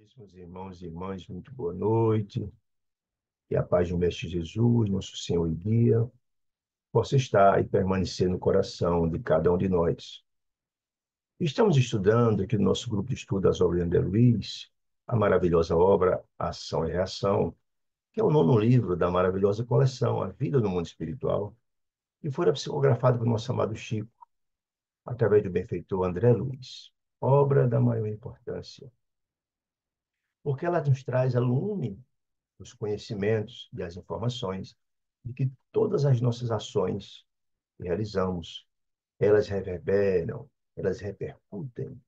Caríssimos irmãos e irmãs, muito boa noite. Que a paz do Mestre Jesus, nosso Senhor e Guia, possa estar e permanecer no coração de cada um de nós. Estamos estudando aqui no nosso grupo de estudo das obras de André Luiz, a maravilhosa obra Ação e Reação, que é o nono livro da maravilhosa coleção A Vida no Mundo Espiritual, e foi psicografado pelo nosso amado Chico, através do benfeitor André Luiz. Obra da maior importância, porque ela nos traz a lume os conhecimentos e as informações de que todas as nossas ações que realizamos, elas reverberam, elas repercutem,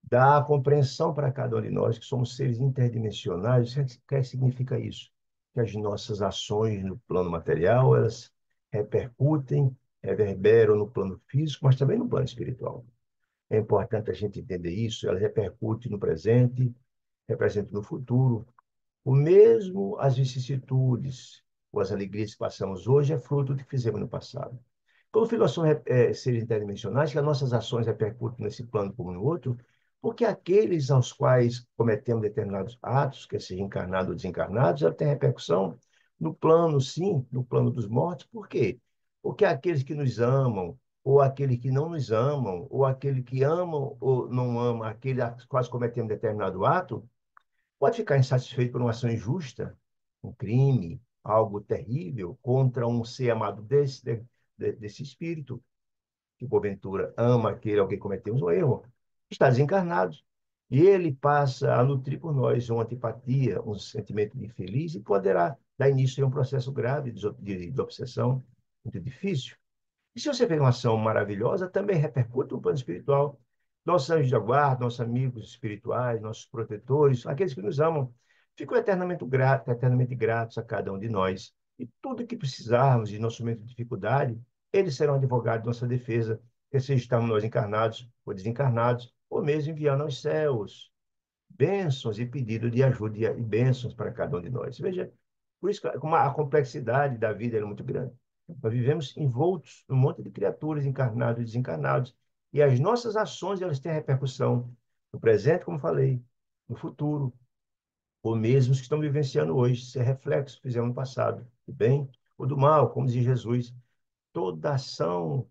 dá a compreensão para cada um de nós que somos seres interdimensionais. O que significa isso? Que as nossas ações no plano material, elas repercutem, reverberam no plano físico, mas também no plano espiritual. É importante a gente entender isso, elas repercutem no presente, representam no futuro, o mesmo as vicissitudes ou as alegrias que passamos hoje é fruto do que fizemos no passado. Quando filosofam seres interdimensionais, que as nossas ações repercutem nesse plano como no outro, porque aqueles aos quais cometemos determinados atos, quer sejam encarnados ou desencarnados, já têm repercussão no plano, sim, no plano dos mortos. Por quê? Porque aqueles que nos amam, ou aqueles que não nos amam, ou aquele que amam ou não ama aquele aos quais cometemos determinado ato, pode ficar insatisfeito por uma ação injusta, um crime, algo terrível contra um ser amado desse espírito, que porventura ama aquele alguém que cometeu um erro, está desencarnado. E ele passa a nutrir por nós uma antipatia, um sentimento de infeliz e poderá dar início a um processo grave de obsessão, muito difícil. E se você fez uma ação maravilhosa, também repercute no plano espiritual. Nossos anjos da guarda, nossos amigos espirituais, nossos protetores, aqueles que nos amam, ficam eternamente gratos a cada um de nós. E tudo que precisarmos de nosso momento de dificuldade, eles serão advogados de nossa defesa, quer seja estamos nós encarnados ou desencarnados, ou mesmo enviando aos céus bênçãos e pedido de ajuda e bênçãos para cada um de nós. Veja, por isso que a complexidade da vida é muito grande. Nós vivemos envoltos num monte de criaturas encarnados e desencarnados, e as nossas ações elas têm repercussão no presente, como falei, no futuro, ou mesmo os que estão vivenciando hoje, se é reflexo que fizemos no passado, do bem ou do mal, como diz Jesus. Toda ação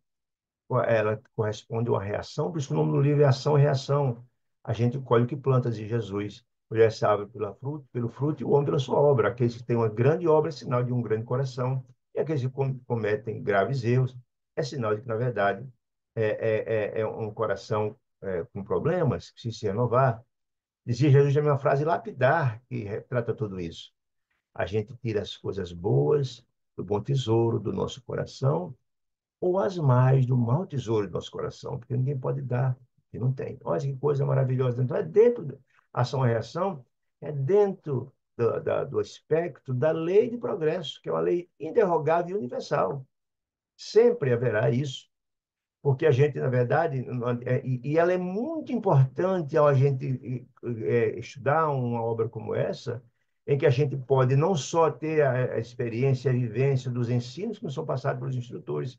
ela corresponde a uma reação, por isso que o nome do livro é Ação e Reação. A gente colhe o que planta, diz Jesus. Mulher sabe pelo fruto e o homem pela sua obra. Aqueles que têm uma grande obra é sinal de um grande coração, e aqueles que cometem graves erros é sinal de que, na verdade, é um coração com problemas, que precisa se renovar. Dizia Jesus na minha frase lapidar, que retrata tudo isso. A gente tira as coisas boas do bom tesouro do nosso coração ou as mais do mau tesouro do nosso coração, porque ninguém pode dar que não tem. Olha que coisa maravilhosa. Então, é dentro da ação e reação, é dentro do aspecto da lei de progresso, que é uma lei inderrogável e universal. Sempre haverá isso, porque a gente, na verdade, e ela é muito importante ao a gente estudar uma obra como essa, em que a gente pode não só ter a experiência, a vivência dos ensinos que nos são passados pelos instrutores,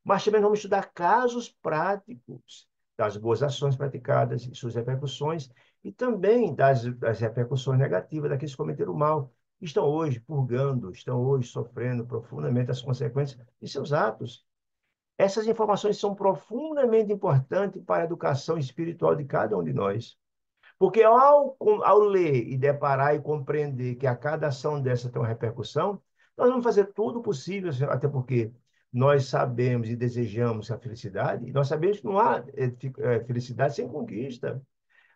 mas também vamos estudar casos práticos das boas ações praticadas e suas repercussões, e também das repercussões negativas daqueles que cometeram o mal, que estão hoje purgando, estão hoje sofrendo profundamente as consequências de seus atos. Essas informações são profundamente importantes para a educação espiritual de cada um de nós. Porque ao ler e deparar e compreender que a cada ação dessa tem uma repercussão, nós vamos fazer tudo o possível, até porque nós sabemos e desejamos a felicidade, e nós sabemos que não há felicidade sem conquista.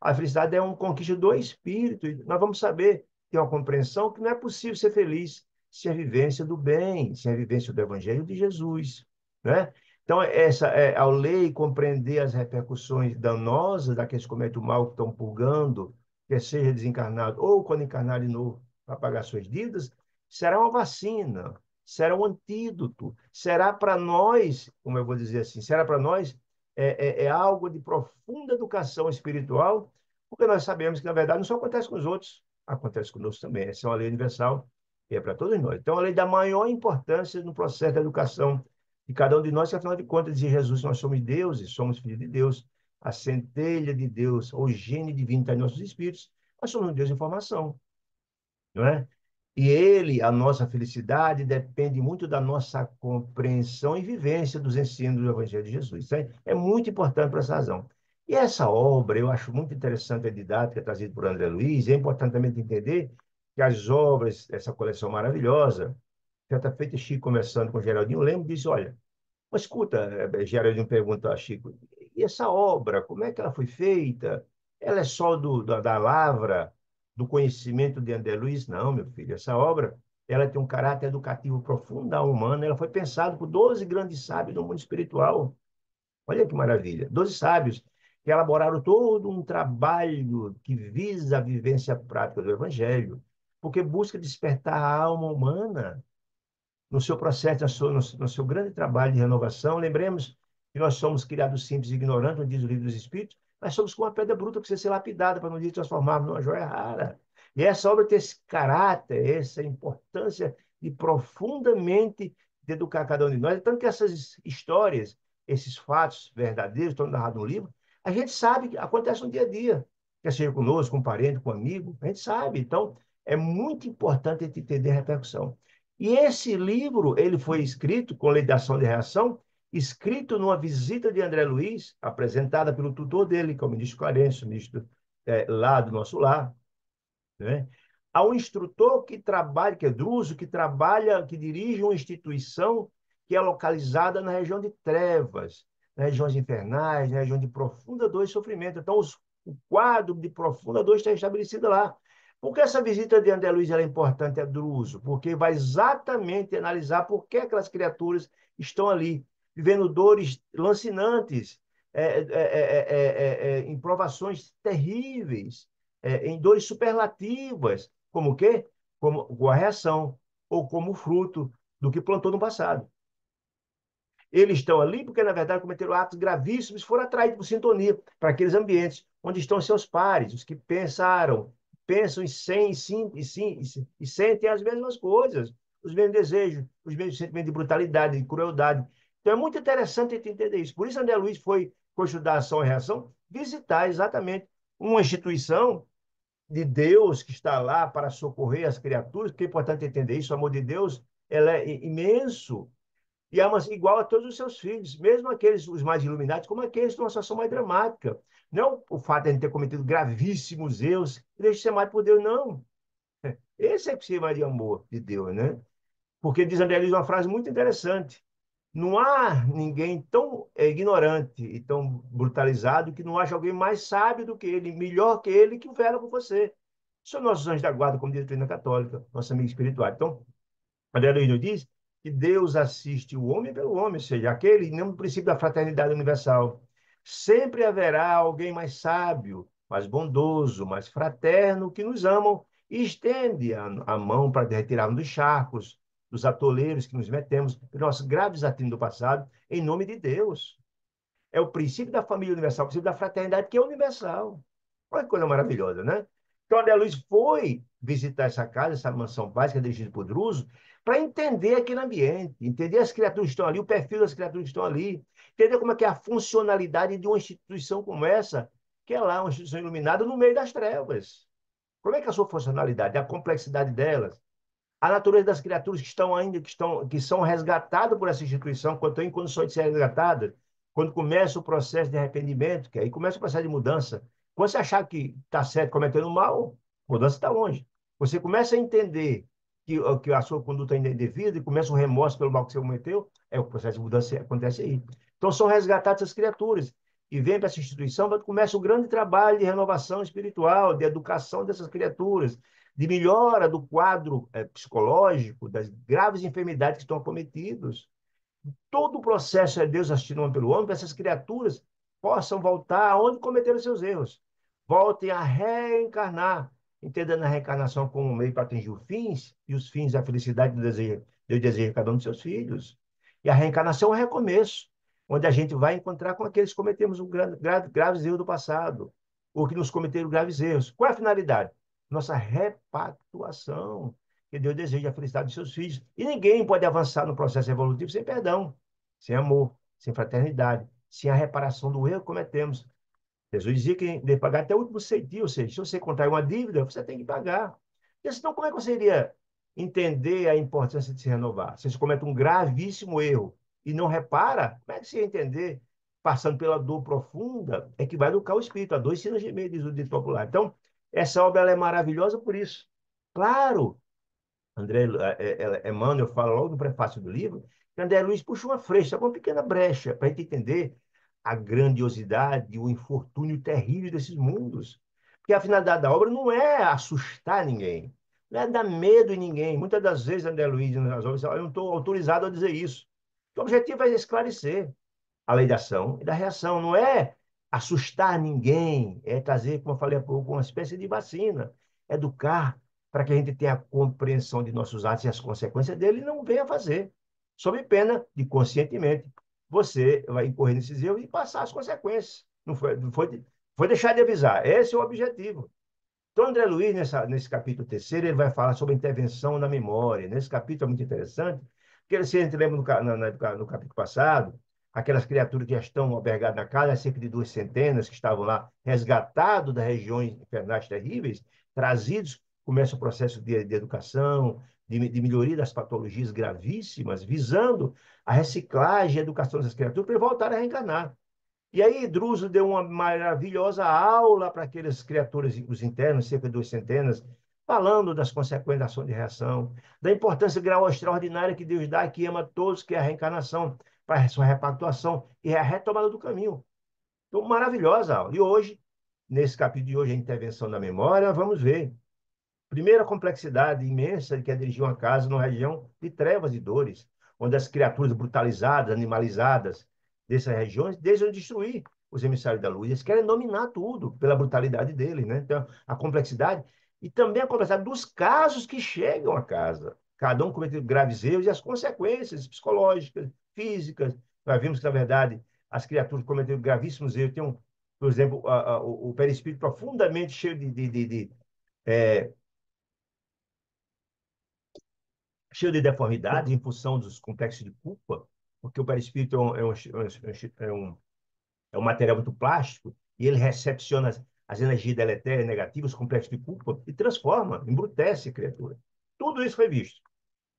A felicidade é uma conquista do espírito, e nós vamos saber ter uma compreensão que não é possível ser feliz sem a vivência do bem, sem a vivência do Evangelho de Jesus, né? Então, ao ler e compreender as repercussões danosas daqueles que cometem o mal, que estão purgando, quer seja desencarnado ou quando encarnar de novo para pagar suas dívidas, será uma vacina, será um antídoto, será para nós, como eu vou dizer assim, será para nós algo de profunda educação espiritual, porque nós sabemos que, na verdade, não só acontece com os outros, acontece conosco também. Essa é uma lei universal e é para todos nós. Então, é uma lei da maior importância no processo da educação de cada um de nós, que, afinal de contas, diz Jesus, nós somos deuses, somos filhos de Deus, a centelha de Deus, o gene divino está em nossos espíritos, Nós somos um Deus de informação, não é? E ele, a nossa felicidade, depende muito da nossa compreensão e vivência dos ensinos do Evangelho de Jesus. Isso é muito importante por essa razão. E essa obra, eu acho muito interessante a didática trazida por André Luiz, é importante também entender que as obras, essa coleção maravilhosa, certa feita, Chico conversando com Geraldinho Lemos, disse, olha, mas escuta, Geraldinho pergunta a Chico, e essa obra, como é que ela foi feita? Ela é só da lavra, do conhecimento de André Luiz? Não, meu filho, essa obra, ela tem um caráter educativo profundo, humano, ela foi pensada por 12 grandes sábios do mundo espiritual. Olha que maravilha, 12 sábios que elaboraram todo um trabalho que visa a vivência prática do Evangelho, porque busca despertar a alma humana no seu processo, no seu grande trabalho de renovação. Lembremos que nós somos criados simples e ignorantes, como diz o livro dos Espíritos, mas somos como uma pedra bruta que precisa ser lapidada para não dizer transformarmos numa joia rara. E essa obra tem esse caráter, essa importância de profundamente de educar cada um de nós. Tanto que essas histórias, esses fatos verdadeiros, estão narrados no livro, a gente sabe que acontece no dia a dia. Quer seja conosco, com um parente, com um amigo, a gente sabe. Então, é muito importante a gente entender a repercussão. E esse livro, ele foi escrito com lei de ação e de reação, escrito numa visita de André Luiz, apresentada pelo tutor dele, que é o ministro Clarence, o ministro lá do nosso lar, né? Ao instrutor que trabalha, que é Druso, que trabalha, que dirige uma instituição que é localizada na região de trevas, nas regiões infernais, na região de profunda dor e sofrimento. Então, o quadro de profunda dor está estabelecido lá. Por que essa visita de André Luiz é importante a Druso? Porque vai exatamente analisar por que aquelas criaturas estão ali, vivendo dores lancinantes, em provações terríveis, em dores superlativas, como o quê? Como a reação, ou como fruto do que plantou no passado. Eles estão ali porque, na verdade, cometeram atos gravíssimos e foram atraídos por sintonia para aqueles ambientes onde estão seus pares, os que pensam e sentem as mesmas coisas, os mesmos desejos, os mesmos sentimentos de brutalidade, de crueldade. Então, é muito interessante entender isso. Por isso, André Luiz foi estudar ação e reação, visitar exatamente uma instituição de Deus que está lá para socorrer as criaturas, porque é importante entender isso, o amor de Deus ela é imenso e ama igual a todos os seus filhos, mesmo aqueles os mais iluminados, como aqueles numa situação mais dramática. Não o fato de a gente ter cometido gravíssimos erros, que deixa de ser amado por Deus, não. Esse é que se chama de amor de Deus, né? Porque diz André Luiz uma frase muito interessante. Não há ninguém tão ignorante e tão brutalizado que não haja alguém mais sábio do que ele, melhor que ele, que vela por você. São nossos anjos da guarda, como diz a doutrina católica, nosso amigo espiritual. Então, André Luiz nos diz que Deus assiste o homem pelo homem, ou seja, aquele, no princípio da fraternidade universal. Sempre haverá alguém mais sábio, mais bondoso, mais fraterno, que nos amam e estende a mão para retirarmos dos charcos, dos atoleiros que nos metemos, dos nossos graves atos do passado, em nome de Deus. É o princípio da família universal, o princípio da fraternidade, que é universal. Olha que coisa maravilhosa, né? Então, André Luiz foi visitar essa casa, essa mansão básica dirigida por Druso, para entender aquele ambiente, entender as criaturas que estão ali, o perfil das criaturas que estão ali, entender como é que é a funcionalidade de uma instituição como essa, que é lá uma instituição iluminada no meio das trevas. Como é que é a sua funcionalidade, a complexidade delas, a natureza das criaturas que estão ainda, que são resgatadas por essa instituição, quando estão em condições de ser resgatadas, quando começa o processo de arrependimento, que aí começa o processo de mudança. Quando você achar que está certo cometendo mal, a mudança está longe. Você começa a entender que a sua conduta ainda é indevida e começa o remorso pelo mal que você cometeu, o processo de mudança acontece aí. Então são resgatadas essas criaturas e vem para essa instituição, começa o grande trabalho de renovação espiritual, de educação dessas criaturas, de melhora do quadro psicológico, das graves enfermidades que estão acometidos. Todo o processo é Deus assistindo pelo homem, para essas criaturas possam voltar aonde cometeram seus erros. Voltem a reencarnar, entendendo a reencarnação como um meio para atingir os fins, e os fins da felicidade Deus deseja cada um de seus filhos. E a reencarnação é um recomeço, onde a gente vai encontrar com aqueles que cometemos graves erros do passado, ou que nos cometeram graves erros. Qual é a finalidade? Nossa repactuação, que Deus deseja a felicidade dos seus filhos. E ninguém pode avançar no processo evolutivo sem perdão, sem amor, sem fraternidade, sem a reparação do erro que cometemos. Jesus dizia que deve pagar até o último centavo, ou seja, se você contrair uma dívida, você tem que pagar. Porque senão, como é que você iria entender a importância de se renovar? Se você comete um gravíssimo erro e não repara, como é que você ia entender? Passando pela dor profunda, é que vai educar o espírito. A dor ensina a gemer, diz o dito popular. Então, essa obra ela é maravilhosa por isso. Claro, André, Emmanuel fala logo no prefácio do livro, que André Luiz puxa uma flecha, uma pequena brecha, para a gente entender a grandiosidade, o infortúnio terrível desses mundos. Porque a finalidade da obra não é assustar ninguém, não é dar medo em ninguém. Muitas das vezes, André Luiz, nas obras, eu não estou autorizado a dizer isso. O objetivo é esclarecer a lei da ação e da reação. Não é assustar ninguém, é trazer, como eu falei há pouco, uma espécie de vacina, educar para que a gente tenha a compreensão de nossos atos e as consequências dele e não venha fazer, sob pena de conscientemente você vai incorrer nesses erros e passar as consequências. Não foi deixar de avisar. Esse é o objetivo. Então, André Luiz, nesse capítulo terceiro, ele vai falar sobre a intervenção na memória. Nesse capítulo é muito interessante, porque se a gente lembra no capítulo passado, aquelas criaturas que já estão albergadas na casa, cerca de 2 centenas, que estavam lá resgatados das regiões infernais terríveis, trazidos, começa o processo de educação, de melhoria das patologias gravíssimas, visando a reciclagem e a educação dessas criaturas para voltarem a reencarnar. E aí, Druso deu uma maravilhosa aula para aquelas criaturas, os internos, cerca de 2 centenas, falando das consequências da ação de reação, da importância grau extraordinária que Deus dá, que ama todos, que é a reencarnação, para a sua repactuação e a retomada do caminho. Então, maravilhosa aula. E hoje, nesse capítulo de hoje, a intervenção da memória, vamos ver. Primeira complexidade imensa que é dirigir uma casa numa região de trevas e dores, onde as criaturas brutalizadas, animalizadas dessas regiões desejam destruir os emissários da luz. Eles querem dominar tudo pela brutalidade deles, né? Então, a complexidade e também a complexidade dos casos que chegam à casa. Cada um cometendo graves erros e as consequências psicológicas, físicas. Nós vimos que, na verdade, as criaturas cometeram gravíssimos erros. Tem um, por exemplo, o perispírito profundamente cheio é, cheio de deformidades em função dos complexos de culpa, porque o perispírito é um material muito plástico e ele recepciona as energias deletérias negativas, os complexos de culpa, e transforma, embrutece a criatura. Tudo isso foi visto.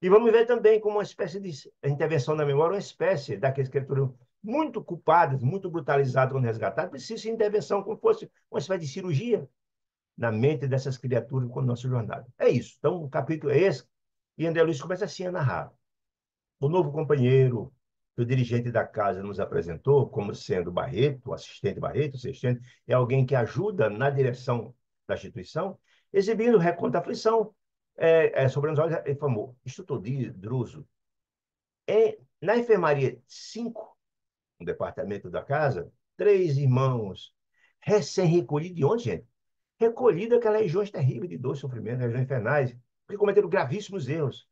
E vamos ver também como uma espécie de intervenção na memória, uma espécie daquelas criaturas muito culpadas, muito brutalizadas quando resgatadas, precisa de intervenção como fosse uma espécie de cirurgia na mente dessas criaturas com a nossa jornada. É isso. Então, o capítulo é esse, e André Luiz começa assim a narrar. O novo companheiro que o dirigente da casa nos apresentou como sendo Barreto, o assistente Barreto, o assistente, é alguém que ajuda na direção da instituição, exibindo o reconto da aflição sobre os olhos, ele falou, instrutor Druso, na enfermaria 5, no departamento da casa, 3 irmãos recém-recolhidos de onde, gente? Recolhidos daquelas regiões terríveis de dor e sofrimento, regiões infernais, porque cometeram gravíssimos erros.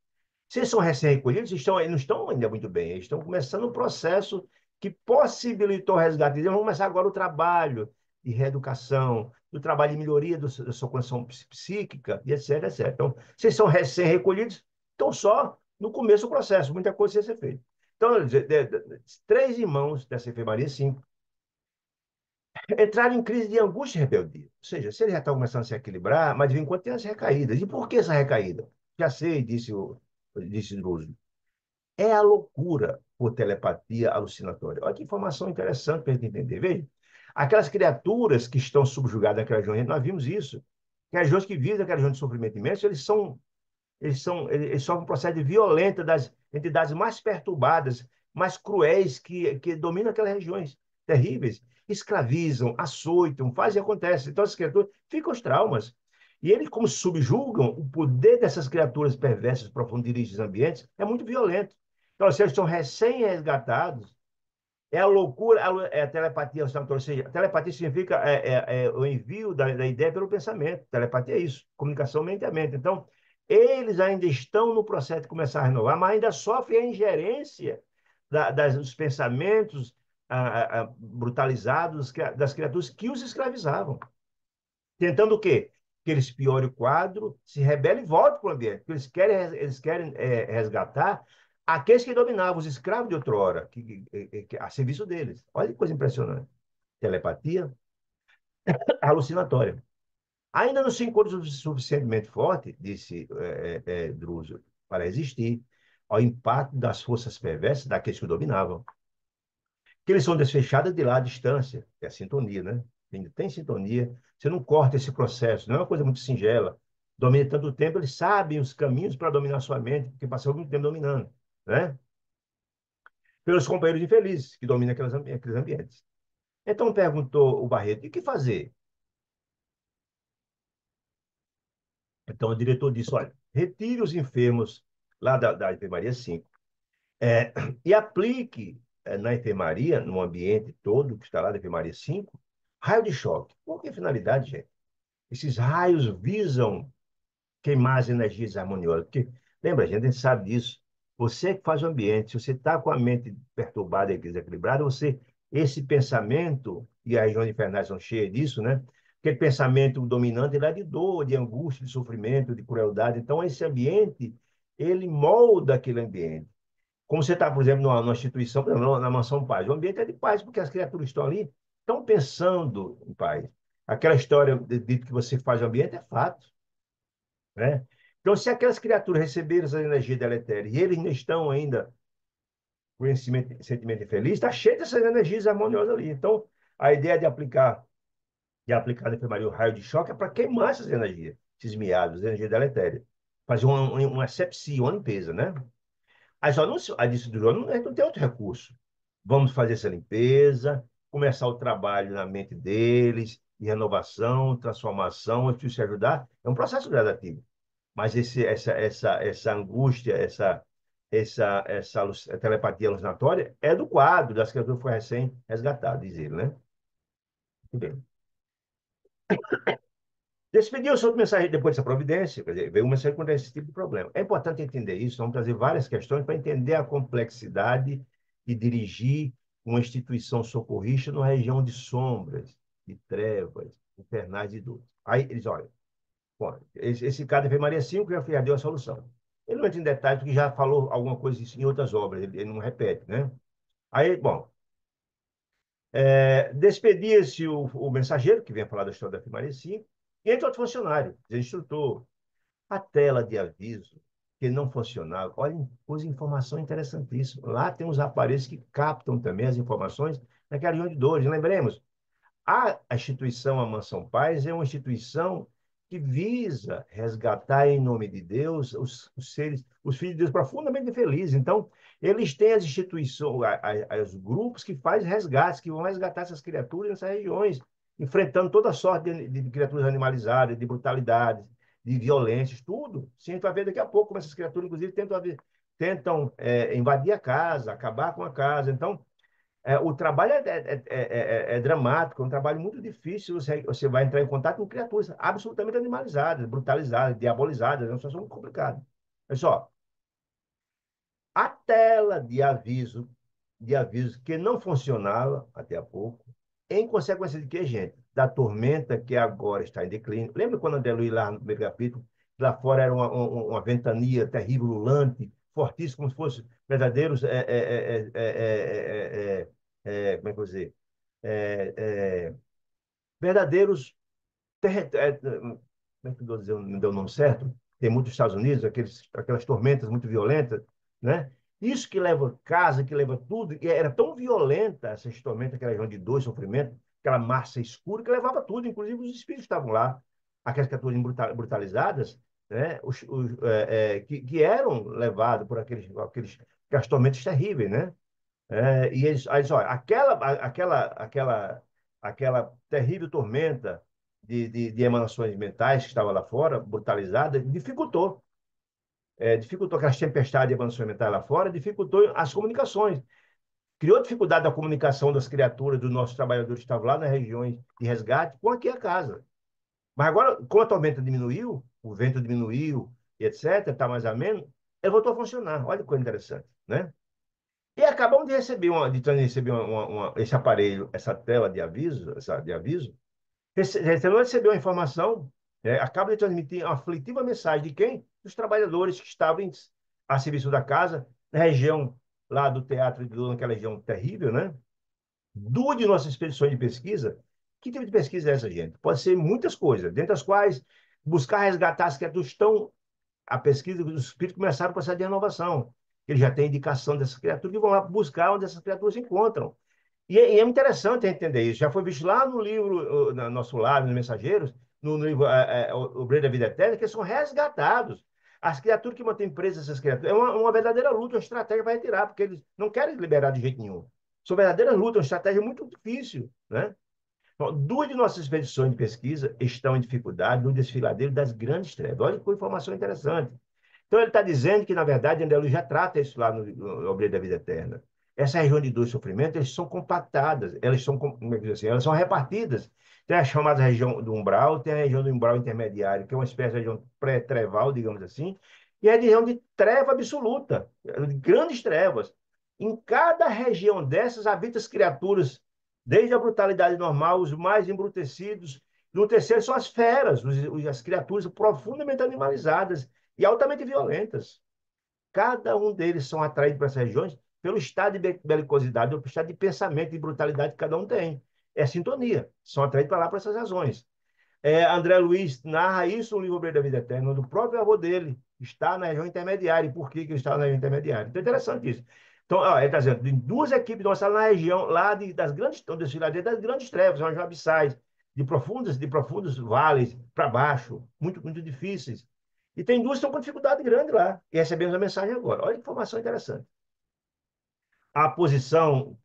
Se eles são recém-recolhidos, eles não estão ainda muito bem. Eles estão começando um processo que possibilitou o resgate. Eles vão começar agora o trabalho de reeducação, o trabalho de melhoria da sua condição psíquica, e etc, etc. Então, se eles são recém-recolhidos, estão só no começo do processo. Muita coisa precisa ser feita. Então, 3 irmãos dessa enfermaria, sim, entraram em crise de angústia e rebeldia. Ou seja, se ele já está começando a se equilibrar, mas de vez em quando tem as recaídas. E por que essa recaída? Já sei, disse Druso. É a loucura por telepatia alucinatória. Olha que informação interessante para a gente entender. Veja, aquelas criaturas que estão subjugadas naquela região, nós vimos isso. Regiões que vivem naquela região de sofrimento imenso, eles sofrem um processo de violenta das entidades mais perturbadas, mais cruéis que dominam aquelas regiões terríveis. Escravizam, açoitam, fazem e acontece. Então, essas criaturas ficam os traumas. E eles, como subjugam, o poder dessas criaturas perversas, profundas, dirigem os ambientes, é muito violento. Então, se eles são recém-resgatados, é a loucura, é a telepatia, ou seja, telepatia significa o envio da ideia pelo pensamento. Telepatia é isso, comunicação mente a mente. Então, eles ainda estão no processo de começar a renovar, mas ainda sofrem a ingerência dos pensamentos brutalizados das criaturas que os escravizavam. Tentando o quê? Que eles piorem o quadro, se rebelem e voltem para o ambiente. Porque eles querem resgatar aqueles que dominavam, os escravos de outrora, a serviço deles. Olha que coisa impressionante. Telepatia, alucinatória. Ainda não se encontra o suficientemente forte, disse Druso, para resistir ao impacto das forças perversas daqueles que o dominavam. Que eles são desfechadas de lá à distância, que é a sintonia, né? Tem sintonia, você não corta esse processo, não é uma coisa muito singela. Domina tanto tempo, eles sabem os caminhos para dominar sua mente, porque passaram muito tempo dominando, né? Pelos companheiros infelizes que dominam aqueles ambientes. Então perguntou o Barreto, e o que fazer? Então o diretor disse, olha, retire os enfermos lá da enfermaria 5 é, e aplique na enfermaria, no ambiente todo que está lá da enfermaria 5 raio de choque. Qual que é a finalidade, gente? Esses raios visam queimar as energias harmoniosas. Porque, lembra, gente sabe disso. Você que faz o ambiente, se você está com a mente perturbada e desequilibrada, esse pensamento, e as regiões infernais são cheias disso, né? Aquele pensamento dominante, ele é de dor, de angústia, de sofrimento, de crueldade. Então, esse ambiente, ele molda aquele ambiente. Como você está, por exemplo, numa instituição, por exemplo, na Mansão Paz. O ambiente é de paz, porque as criaturas estão ali, estão pensando em paz. Aquela história de que você faz o ambiente é fato, né? Então, se aquelas criaturas receberam essa energia deletéria e eles ainda estão ainda com esse sentimento infeliz, está cheio dessas energias harmoniosas ali. Então, a ideia de aplicar na enfermaria o raio de choque é para queimar essas energias, esses miados, energias deletérias. Fazer uma asepsia, uma limpeza, né? Aí só não, a disse do João, não tem outro recurso. Vamos fazer essa limpeza, começar o trabalho na mente deles, de renovação, transformação, se isso ajudar, é um processo gradativo. Mas essa angústia, essa telepatia alucinatória é do quadro das criaturas que foi recém-resgatado, diz ele, né? Muito bem. Despediu-se outro mensageiro depois dessa providência, quer dizer, veio um mensageiro com esse tipo de problema. É importante entender isso, vamos trazer várias questões para entender a complexidade de dirigir uma instituição socorrista numa região de sombras, de trevas, infernais e dores. Aí eles, olha, bom, esse cara de Maria 5 já deu a solução. Ele não entra em detalhes, porque já falou alguma coisa disso em outras obras, ele não repete, né? Aí, bom, despedia-se o mensageiro, que vem falar da história da Maria 5, e entra outro funcionário, instrutor. A tela de aviso que não funcionava. Olha, pôs informação interessantíssima. Lá tem uns aparelhos que captam também as informações naquela região de dores. Lembremos, a instituição A Mansão Paz é uma instituição que visa resgatar em nome de Deus os seres, os filhos de Deus profundamente felizes. Então, eles têm as instituições, os grupos que fazem resgates, que vão resgatar essas criaturas nessas regiões, enfrentando toda sorte de criaturas animalizadas, de brutalidades, de violências, tudo. Sim, a gente vai ver daqui a pouco como essas criaturas, inclusive, tentam invadir a casa, acabar com a casa. Então, o trabalho é dramático, é um trabalho muito difícil. Você vai entrar em contato com criaturas absolutamente animalizadas, brutalizadas, diabolizadas. É uma situação muito complicada. Olha só, a tela de aviso que não funcionava até há pouco, em consequência de que, gente? Da tormenta que agora está em declínio. Lembra quando André Luiz, lá no primeiro capítulo, lá fora era uma ventania terrível, ululante, fortíssima, como se fosse verdadeiros. Como é que eu vou dizer? É, é, verdadeiros como é que eu vou dizer, não deu o nome certo? Tem muito nos Estados Unidos, aquelas tormentas muito violentas, né? Isso que leva casa, que leva tudo, e era tão violenta essas tormentas, aquela região de dor, sofrimento, aquela massa escura que levava tudo, inclusive os espíritos estavam lá, aquelas criaturas brutalizadas, né? Que eram levados por aquelas tormentas terríveis, né? E eles, olha, aquela terrível tormenta de emanações mentais que estava lá fora, brutalizada, dificultou aquelas tempestades de emanações mentais lá fora, dificultou as comunicações, criou dificuldade da comunicação das criaturas, dos nossos trabalhadores que estavam lá nas regiões de resgate, com aqui a casa. Mas agora, como a tormenta diminuiu, o vento diminuiu, e etc., está mais ameno, ele voltou a funcionar. Olha que coisa interessante, né? E acabamos de receber esse aparelho, essa tela de aviso. Recebeu a informação, acaba de transmitir uma aflitiva mensagem de quem? Dos trabalhadores que estavam a serviço da casa, na região lá do Teatro de Lula, naquela região terrível, né? Duas de nossas expedições de pesquisa, Que tipo de pesquisa é essa, gente? Pode ser muitas coisas, dentre as quais buscar resgatar as criaturas que estão. A pesquisa dos espíritos começaram o processo de renovação. Eles já têm indicação dessas criaturas que vão lá buscar onde essas criaturas se encontram. E é interessante entender isso. Já foi visto lá no livro, no nosso lar, nos Mensageiros, no livro O Brilho da Vida Eterna, que eles são resgatados. As criaturas que mantêm presas essas criaturas, é uma verdadeira luta, uma estratégia para retirar, porque eles não querem liberar de jeito nenhum. São verdadeiras lutas, uma estratégia muito difícil, né? Então, duas de nossas expedições de pesquisa estão em dificuldade no desfiladeiro das grandes trevas. Olha que informação interessante. Então, ele está dizendo que, na verdade, André Luiz já trata isso lá no Obreiro da Vida Eterna. Essa região de dor e sofrimento, elas são compactadas, elas são, como é que diz assim, elas são repartidas. Tem a chamada região do umbral, tem a região do umbral intermediário, que é uma espécie de região pré-treval, digamos assim, e a região de treva absoluta, de grandes trevas. Em cada região dessas habitam as criaturas, desde a brutalidade normal, os mais embrutecidos. No terceiro são as feras, as criaturas profundamente animalizadas e altamente violentas. Cada um deles são atraídos para essas regiões pelo estado de belicosidade ou pelo estado de pensamento e brutalidade que cada um tem. É sintonia. São atraídos para lá por essas razões. André Luiz narra isso no livro Obreiro da Vida Eterna, do próprio avô dele. Está na região intermediária. E por que ele está na região intermediária? Então é interessante isso. Então, ó, ele está dizendo, em duas equipes nós estamos na região lá das grandes, das grandes trevas, são as abissais, de profundos vales para baixo, muito, muito difíceis. E tem duas que estão com dificuldade grande lá. E recebemos a mensagem agora. Olha que informação interessante. A posição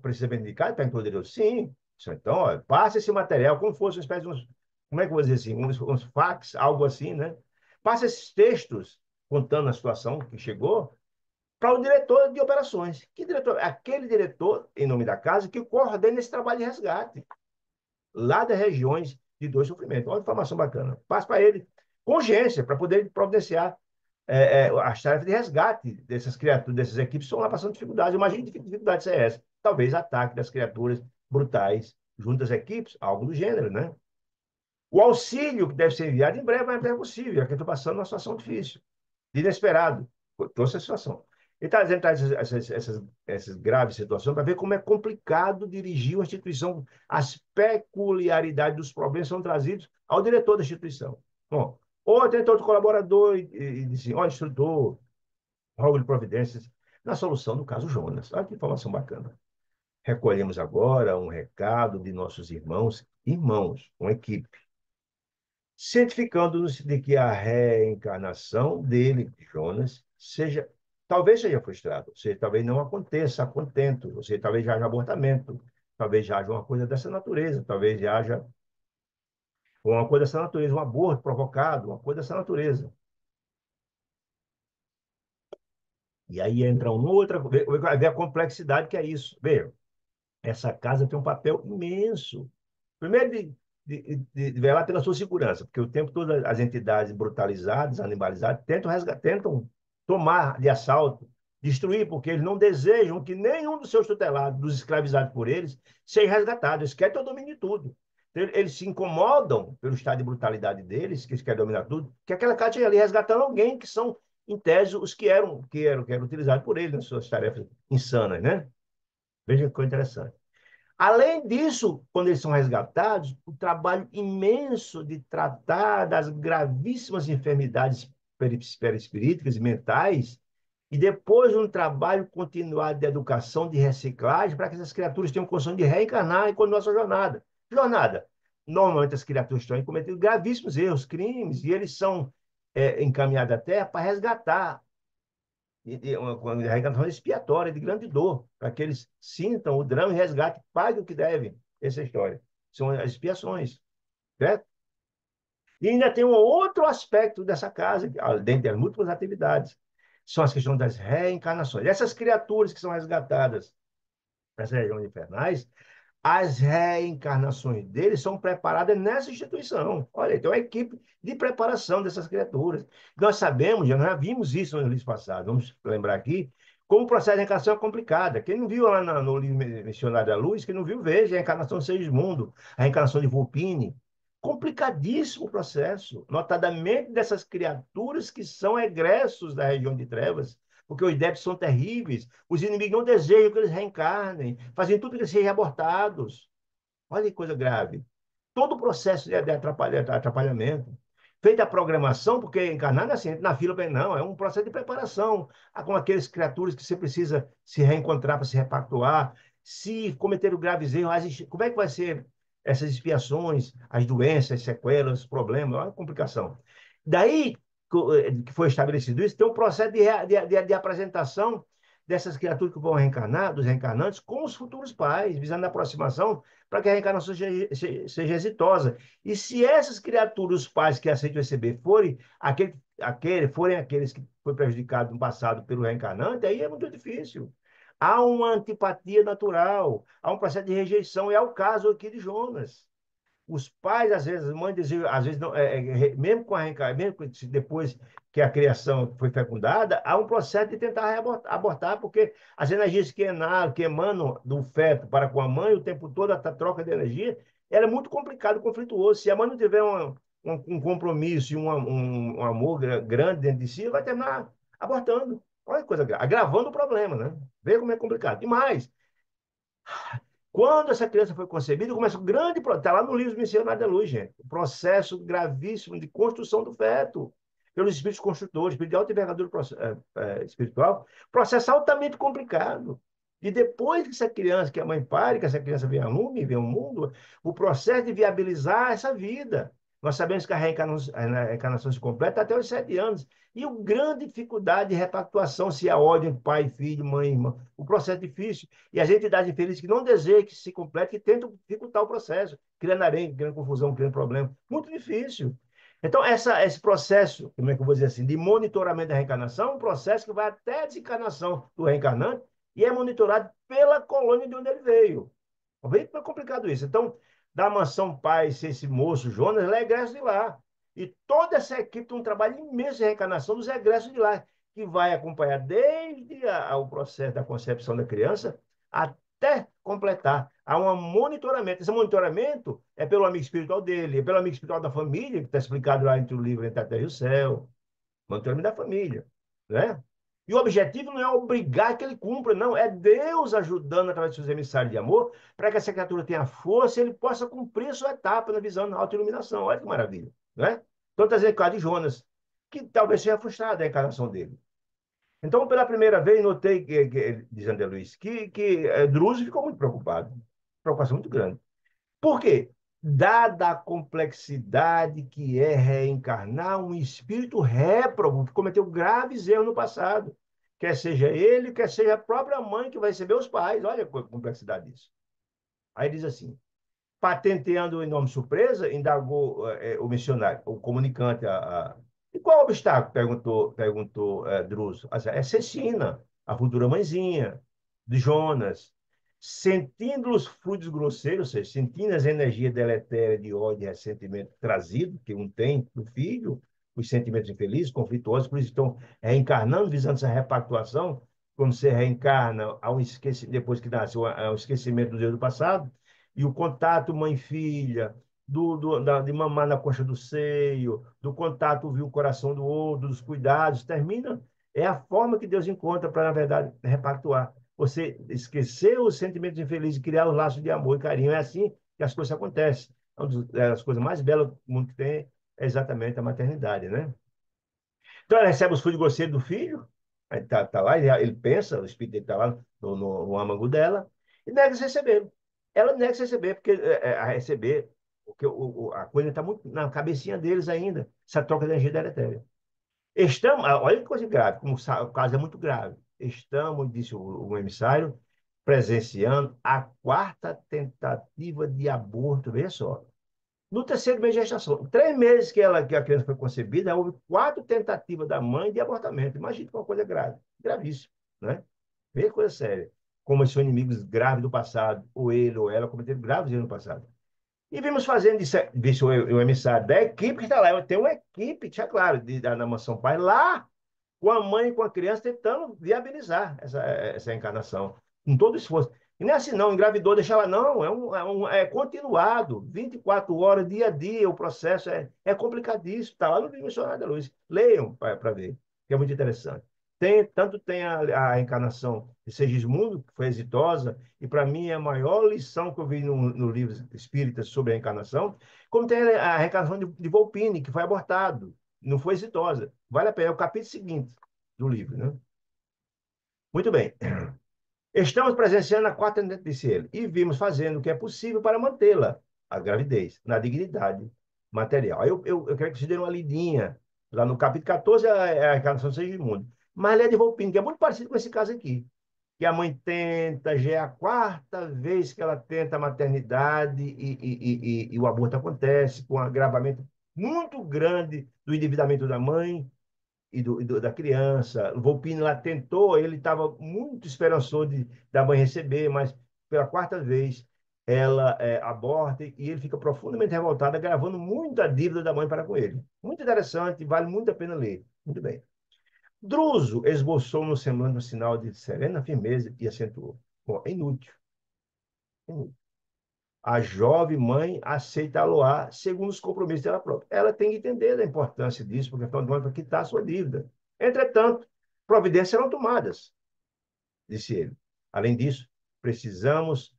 precisa ser indicada para incluir Deus? Sim. Então, ó, passa esse material como fosse uma espécie de uns, como é que eu vou dizer assim, uns fax, algo assim, né? Passa esses textos contando a situação que chegou para o diretor de operações. Que diretor? Aquele diretor, em nome da casa, que coordena esse trabalho de resgate lá das regiões de dor e sofrimento. Olha que informação bacana. Passa para ele com urgência, para poder providenciar as tarefas de resgate dessas criaturas, dessas equipes que estão lá passando dificuldade. Imagine que dificuldade é essa. Talvez ataque das criaturas brutais junto às equipes, algo do gênero, né? O auxílio que deve ser enviado em breve, mas é possível, é que eu estou passando uma situação difícil, de inesperado. Trouxe a situação. Ele está dizendo essas graves situações para ver como é complicado dirigir uma instituição. As peculiaridades dos problemas são trazidos ao diretor da instituição. Bom, ou tem outro colaborador e diz assim, ó, instrutor, rogo de providências na solução do caso Jonas. Olha que informação bacana. Recolhemos agora um recado de nossos irmãos, uma equipe, certificando-nos de que a reencarnação dele, Jonas, talvez seja frustrada, ou seja, talvez não aconteça a contento, ou seja, talvez já haja abortamento, talvez já haja uma coisa dessa natureza, talvez já haja uma coisa dessa natureza, um aborto provocado, uma coisa dessa natureza. E aí entra uma outra, ver a complexidade que é isso. Veja, essa casa tem um papel imenso. Primeiro, de velar pela sua segurança, porque o tempo todo as entidades brutalizadas, animalizadas, tentam tomar de assalto, destruir, porque eles não desejam que nenhum dos seus tutelados, dos escravizados por eles, seja resgatado. Eles querem ter o domínio de tudo. Eles se incomodam pelo estado de brutalidade deles, que eles querem dominar tudo, que aquela casa esteja ali resgatando alguém que são, em tese, os que eram utilizados por eles nas suas tarefas insanas, né? Veja que coisa interessante. Além disso, quando eles são resgatados, o trabalho imenso de tratar das gravíssimas enfermidades perispiríticas e mentais, e depois um trabalho continuado de educação, de reciclagem, para que essas criaturas tenham condição de reencarnar e continuar sua jornada. Jornada. Normalmente as criaturas estão cometendo gravíssimos erros, crimes, e eles são encaminhados à Terra para resgatar uma reencarnação expiatória, de grande dor, para que eles sintam o drama e resgate, paguem o que devem. Essa é a história. São as expiações. Certo? E ainda tem um outro aspecto dessa casa, dentre as múltiplas atividades, são as questões das reencarnações. Essas criaturas que são resgatadas nessas regiões infernais, as reencarnações deles são preparadas nessa instituição. Olha, tem uma equipe de preparação dessas criaturas. Nós sabemos, já vimos isso no livro passado, vamos lembrar aqui, como o processo de reencarnação é complicado. Quem não viu lá no livro Missionário da Luz, quem não viu, veja a reencarnação de Segismundo, a reencarnação de Vulpine. Complicadíssimo o processo, notadamente dessas criaturas que são egressos da região de trevas, porque os débitos são terríveis, os inimigos não desejam que eles reencarnem, fazem tudo que eles sejam abortados. Olha que coisa grave. Todo o processo de atrapalhamento. Feita a programação, porque encarnar não é assim, na fila, não, é um processo de preparação. Com aqueles criaturas que você precisa se reencontrar para se repactuar. Se cometer graves erros, como é que vai ser essas expiações, as doenças, as sequelas, os problemas, olha a complicação. Daí que foi estabelecido isso, tem um processo de apresentação dessas criaturas que vão reencarnar, dos reencarnantes, com os futuros pais, visando a aproximação para que a reencarnação seja exitosa. E se essas criaturas, os pais que aceitam receber, forem aqueles que foram prejudicados no passado pelo reencarnante, aí é muito difícil. Há uma antipatia natural, há um processo de rejeição, e é o caso aqui de Jonas. Os pais, às vezes, as mães desejam, às vezes, não, mesmo com a reencarnação, mesmo depois que a criação foi fecundada, há um processo de tentar abortar, porque as energias que emanam do feto para com a mãe, o tempo todo, a troca de energia, era muito complicado, conflituoso. Se a mãe não tiver um compromisso e um amor grande dentro de si, vai terminar abortando. Olha que coisa grave, agravando o problema, né? Vê como é complicado. E mais, quando essa criança foi concebida, começa um grande processo. Está lá no livro Missionário da Luz, gente. O processo gravíssimo de construção do feto pelos espíritos construtores, espírito de alta envergadura espiritual. Processo altamente complicado. E depois que essa criança, que a mãe pare, que essa criança vem a lume, vem ao mundo, o processo de viabilizar essa vida. Nós sabemos que a reencarnação se completa até os 7 anos. E o grande dificuldade de repactuação, se é ordem pai, filho, mãe, irmã. O processo é difícil. E as entidades infelizes que não desejam que se complete, que tentam dificultar o processo, criando arengue, criando confusão, criando problema. Muito difícil. Então, esse processo, como é que eu vou dizer assim, de monitoramento da reencarnação, é um processo que vai até a desencarnação do reencarnante e é monitorado pela colônia de onde ele veio. Vê como é complicado isso. Então, da Mansão Paz, esse moço, Jonas, ele é egresso de lá. E toda essa equipe tem um trabalho imenso de reencarnação dos egressos de lá, que vai acompanhar desde o processo da concepção da criança até completar. Há um monitoramento. Esse monitoramento é pelo amigo espiritual dele, é pelo amigo espiritual da família, que está explicado lá entre o livro Entre a Terra e o Céu. Monitoramento da família. Né? E o objetivo não é obrigar que ele cumpra, não. É Deus ajudando através de seus emissários de amor para que essa criatura tenha força e ele possa cumprir a sua etapa na visão da autoiluminação. Olha que maravilha. Né? Então, está dizendo de Jonas, que talvez seja frustrada a encarnação dele. Então, pela primeira vez, notei, diz André Luiz, que Druso ficou muito preocupado. Preocupação muito grande. Por quê? Dada a complexidade que é reencarnar um espírito réprobo que cometeu graves erros no passado. Quer seja ele, quer seja a própria mãe que vai receber os pais. Olha a complexidade disso. Aí diz assim, patenteando o enorme surpresa, indagou o missionário, o comunicante. E qual o obstáculo? Perguntou Druso. É Cecina, a futura mãezinha de Jonas. Sentindo os fluidos grosseiros, ou seja, sentindo as energias deletérias de ódio e ressentimento trazido, que um tem do filho, os sentimentos infelizes, conflituosos, por isso estão reencarnando, visando essa repactuação, quando você reencarna, depois que nasce, há um esquecimento do Deus do passado, e o contato mãe-filha, de mamar na coxa do seio, do contato ouvir o coração do outro, dos cuidados, termina. É a forma que Deus encontra para, na verdade, repactuar. Você esquecer os sentimentos infelizes e criar os laços de amor e carinho. É assim que as coisas acontecem. Uma das coisas mais belas que o mundo tem é exatamente a maternidade, né? Então, ela recebe os frutos grosseiros do filho, aí tá lá, ele pensa, o espírito dele está lá no âmago dela, e nega se receber. Ela nega se receber, porque a receber, porque a coisa está muito na cabecinha deles ainda, essa troca de energia deletéria. Olha que coisa grave, como o caso é muito grave. Estamos, disse o emissário, presenciando a quarta tentativa de aborto, veja só. No terceiro mês de gestação, 3 meses que a criança foi concebida, houve 4 tentativas da mãe de abortamento. Imagina que uma coisa grave, gravíssima, né? Veja que coisa séria. Como eles são inimigos graves do passado, ou ele ou ela cometeram graves erros no passado. E vimos fazendo isso, disse o emissário da equipe que está lá. Tem uma equipe, tinha claro, na Mansão Pai, lá com a mãe e com a criança, tentando viabilizar essa encarnação, com todo esforço. E não é assim, não, engravidou, deixa ela, não, é continuado, 24 horas, dia a dia, o processo é complicadíssimo, está lá no Livro Missionário da Luz. Leiam para ver, que é muito interessante. Tanto tem a reencarnação de Segismundo, que foi exitosa, e para mim é a maior lição que eu vi no livro Espírita sobre a reencarnação, como tem a reencarnação de Volpini, que foi abortado, não foi exitosa. Vale a pena, é o capítulo seguinte do livro, né? Muito bem. Estamos presenciando a quarta tendência, disse ele, e vimos fazendo o que é possível para mantê-la, a gravidez, na dignidade material. Aí eu quero que vocês dêem uma lidinha. Lá no capítulo 14 é a encarnação de Segismundo. Mas ele é de Volpini, que é muito parecido com esse caso aqui. Que a mãe tenta, já é a quarta vez que ela tenta a maternidade e o aborto acontece, com um agravamento muito grande do endividamento da mãe da criança. O Volpini lá tentou, ele estava muito esperançoso da mãe receber, mas pela quarta vez ela aborta e ele fica profundamente revoltado, gravando muita dívida da mãe para com ele. Muito interessante, vale muito a pena ler. Muito bem. Druso esboçou no semblante um sinal de serena firmeza e acentuou. Bom, é inútil. É inútil. A jovem mãe aceita aloar segundo os compromissos dela própria. Ela tem que entender a importância disso, porque afinal de contas, para quitar a sua dívida. Entretanto, providências serão tomadas, disse ele. Além disso, precisamos,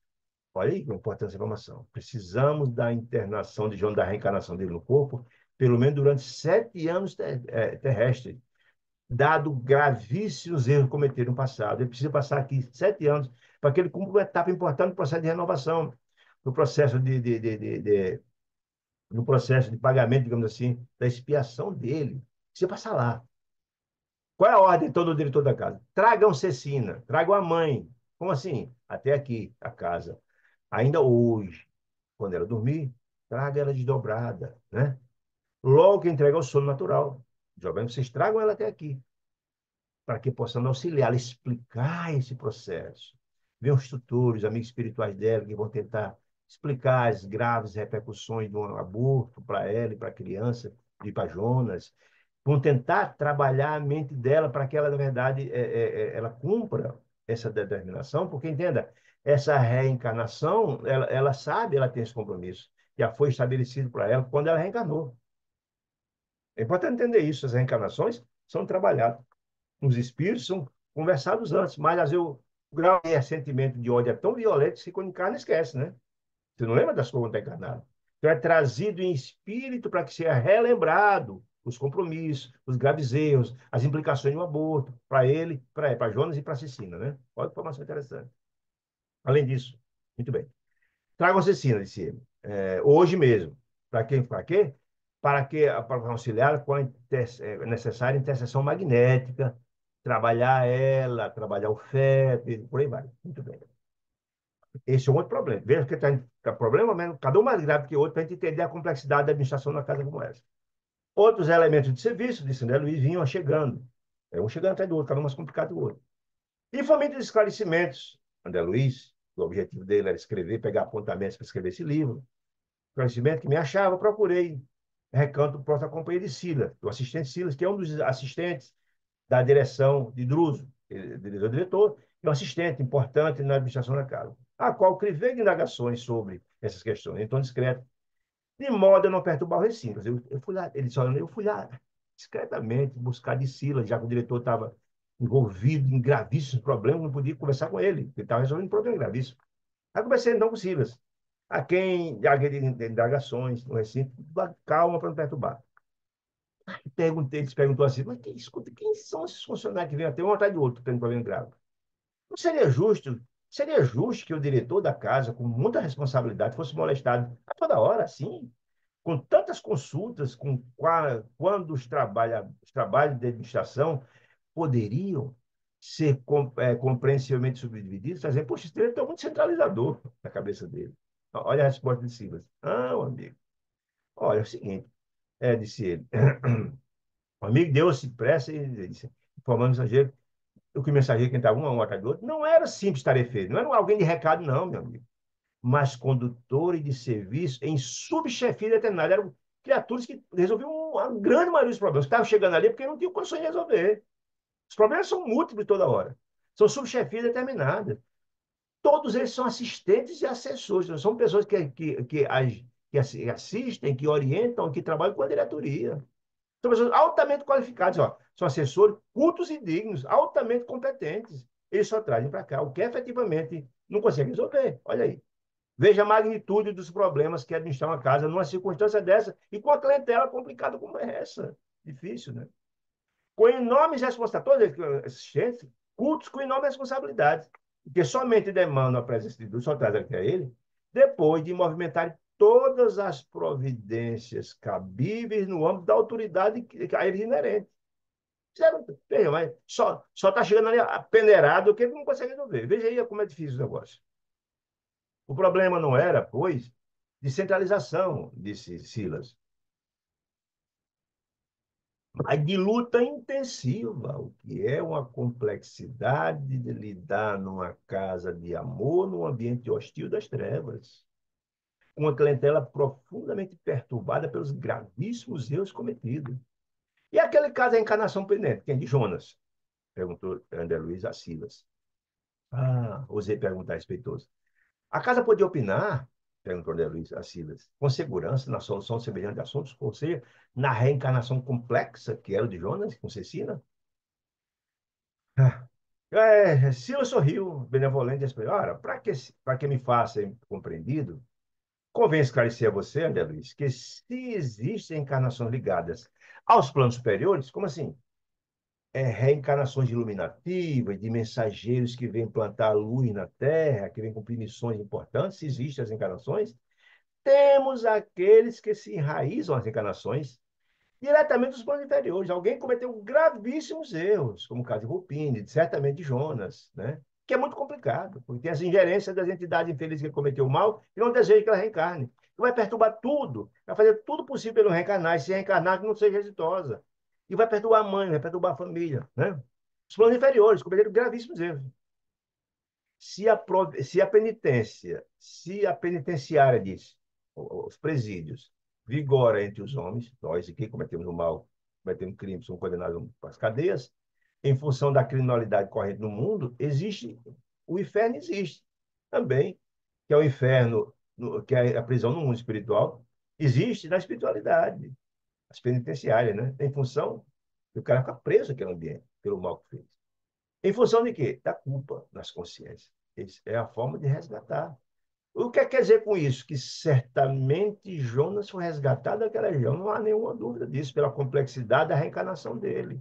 olha aí a importância da informação, precisamos da internação de João, da reencarnação dele no corpo, pelo menos durante 7 anos terrestres, dado gravíssimos erros cometidos no passado. Ele precisa passar aqui 7 anos para que ele cumpra uma etapa importante do processo de renovação, no processo no processo de pagamento, digamos assim, da expiação dele. Precisa passar lá. Qual é a ordem de todo o diretor da casa? Tragam Cecina, tragam a mãe. Como assim? Até aqui, a casa. Ainda hoje, quando ela dormir, traga ela desdobrada, né? Logo que entrega o sono natural. Jovem, vocês tragam ela até aqui, para que possamos auxiliá-la, explicar esse processo. Vem os tutores, amigos espirituais dela, que vão tentar explicar as graves repercussões de um aborto para ela e para a criança, e para Jonas. Vão tentar trabalhar a mente dela para que ela, na verdade, ela cumpra essa determinação, porque, entenda, essa reencarnação, ela sabe, ela tem esse compromisso. Já foi estabelecido para ela quando ela reencarnou. É importante entender isso, as reencarnações são trabalhadas. Os espíritos são conversados antes, mas às vezes o grau de sentimento de ódio é tão violento que quando encarna, esquece, né? Você não lembra das coisas quando está encarnado. Então é trazido em espírito para que seja relembrado os compromissos, os graves erros, as implicações do aborto, para ele, para Jonas e para Cecina, né? Olha que informação interessante. Além disso, muito bem. Tragam Cecina, disse ele, hoje mesmo. Para quem? Para quê? Para auxiliar com a necessária intercessão magnética, trabalhar ela, trabalhar o feto, e por aí vai. Muito bem. Esse é um outro problema. Veja que está problema mesmo, cada um mais grave que o outro, para a gente entender a complexidade da administração da casa como essa. Outros elementos de serviço, disse André Luiz, vinham chegando. Um chegando atrás do outro, cada um mais complicado do outro. E fomente de esclarecimentos. André Luiz, o objetivo dele era escrever, pegar apontamentos para escrever esse livro. Conhecimento que me achava, procurei recanto próximo à companhia de Silas, o assistente Silas, que é um dos assistentes da direção de Druso, diretor, e um assistente importante na administração da casa, a qual crivei de indagações sobre essas questões, em tom discreto, de modo a não perturbar o recinto. Eu fui lá, ele disse, olha, eu fui lá discretamente buscar de Silas, já que o diretor estava envolvido em gravíssimos problemas, não podia conversar com ele estava resolvendo um problema gravíssimo. Aí comecei então com Silas, a quem de indagações no recinto, calma para não perturbar. Perguntei, eles perguntou assim, mas escuta, quem são esses funcionários que vêm até um atrás do outro tendo problema grave? Não seria justo que o diretor da casa, com muita responsabilidade, fosse molestado a toda hora, assim, com tantas consultas, quando os trabalhos de administração poderiam ser compreensivelmente subdivididos, fazer, poxa, esse diretor é muito centralizador na cabeça dele. Olha a resposta de Silas. Ah, meu amigo, olha, é o seguinte, disse ele, o amigo deu-se pressa e disse, informando o mensageiro, o que o mensageiro que estava um atrás do outro, não era simples tarefeiro, não era alguém de recado, não, meu amigo, mas condutores de serviço em subchefia determinada. Eram criaturas que resolviam a grande maioria dos problemas. Estavam chegando ali porque não tinham condições de resolver. Os problemas são múltiplos toda hora. São subchefias determinadas. Todos eles são assistentes e assessores. São pessoas que assistem, que orientam, que trabalham com a diretoria. São pessoas altamente qualificadas, ó. São assessores cultos e dignos, altamente competentes. Eles só trazem para cá o que efetivamente não conseguem resolver. Olha aí. Veja a magnitude dos problemas que é administrar uma casa numa circunstância dessa e com a clientela complicada como é essa. Difícil, né? Com enormes responsabilidades, todos assistentes, cultos com enormes responsabilidades, porque somente demandam a presença de Deus, só traz aqui a ele, depois de movimentar todas as providências cabíveis no âmbito da autoridade que a eles inerente. Veja, mas só está chegando ali peneirado que ele não consegue resolver. Veja aí como é difícil o negócio. O problema não era, pois, de centralização, disse Silas, mas de luta intensiva, o que é uma complexidade de lidar numa casa de amor, num ambiente hostil das trevas. Uma clientela profundamente perturbada pelos gravíssimos erros cometidos. E aquele caso da encarnação pendente, quem? De Jonas? Perguntou André Luiz a Silas. Ah, ousei perguntar respeitoso. A casa podia opinar, perguntou André Luiz a Silas, com segurança na solução semelhante de assuntos, ou seja, na reencarnação complexa que era o de Jonas com Cecina? Silas sorriu, benevolente, e respondeu, ora, para que me faça compreendido, convém esclarecer a você, André Luiz, que se existem encarnações ligadas aos planos superiores, como assim? Reencarnações iluminativas, de mensageiros que vêm plantar luz na Terra, que vêm cumprir missões importantes, se existem as encarnações, temos aqueles que se enraizam nas encarnações diretamente dos planos inferiores. Alguém cometeu gravíssimos erros, como o caso de Rupini, certamente de Jonas, né? Que é muito complicado, porque tem as ingerências das entidades infelizes que cometeu o mal e não deseja que ela reencarne. E vai perturbar tudo, vai fazer tudo possível para não reencarnar, e se reencarnar que não seja exitosa. E vai perturbar a mãe, vai perturbar a família, né? Os planos inferiores cometeram gravíssimos erros. Se a penitenciária diz, os presídios, vigora entre os homens, nós aqui cometemos o mal, cometemos crimes, somos condenados para as cadeias, em função da criminalidade corrente no mundo, o inferno existe também, que é o inferno, que é a prisão no mundo espiritual, existe na espiritualidade, as penitenciárias, né? Em função do cara ficar preso naquele ambiente, pelo mal que fez. Em função de quê? Da culpa nas consciências. Essa é a forma de resgatar. O que quer dizer com isso? Que certamente Jonas foi resgatado daquela região, não há nenhuma dúvida disso, pela complexidade da reencarnação dele.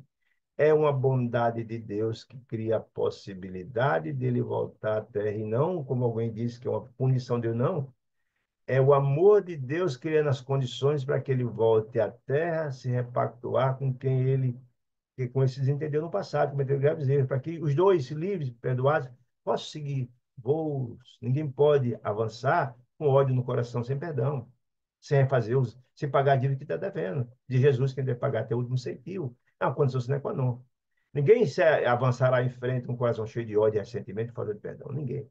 É uma bondade de Deus que cria a possibilidade dele voltar à terra, e não, como alguém disse, que é uma punição de Deus, não. É o amor de Deus criando as condições para que ele volte à terra, se repactuar com quem ele que com esses entendeu no passado, cometeu graves erros, para que os dois se livres, perdoados, possam seguir voos. Ninguém pode avançar com ódio no coração, sem perdão, sem fazer sem pagar a dívida que está devendo. De Jesus, quem deve pagar até o último centavo. É uma condição sine qua non. Ninguém se avançará em frente com um coração cheio de ódio e ressentimento e falta de perdão. Ninguém.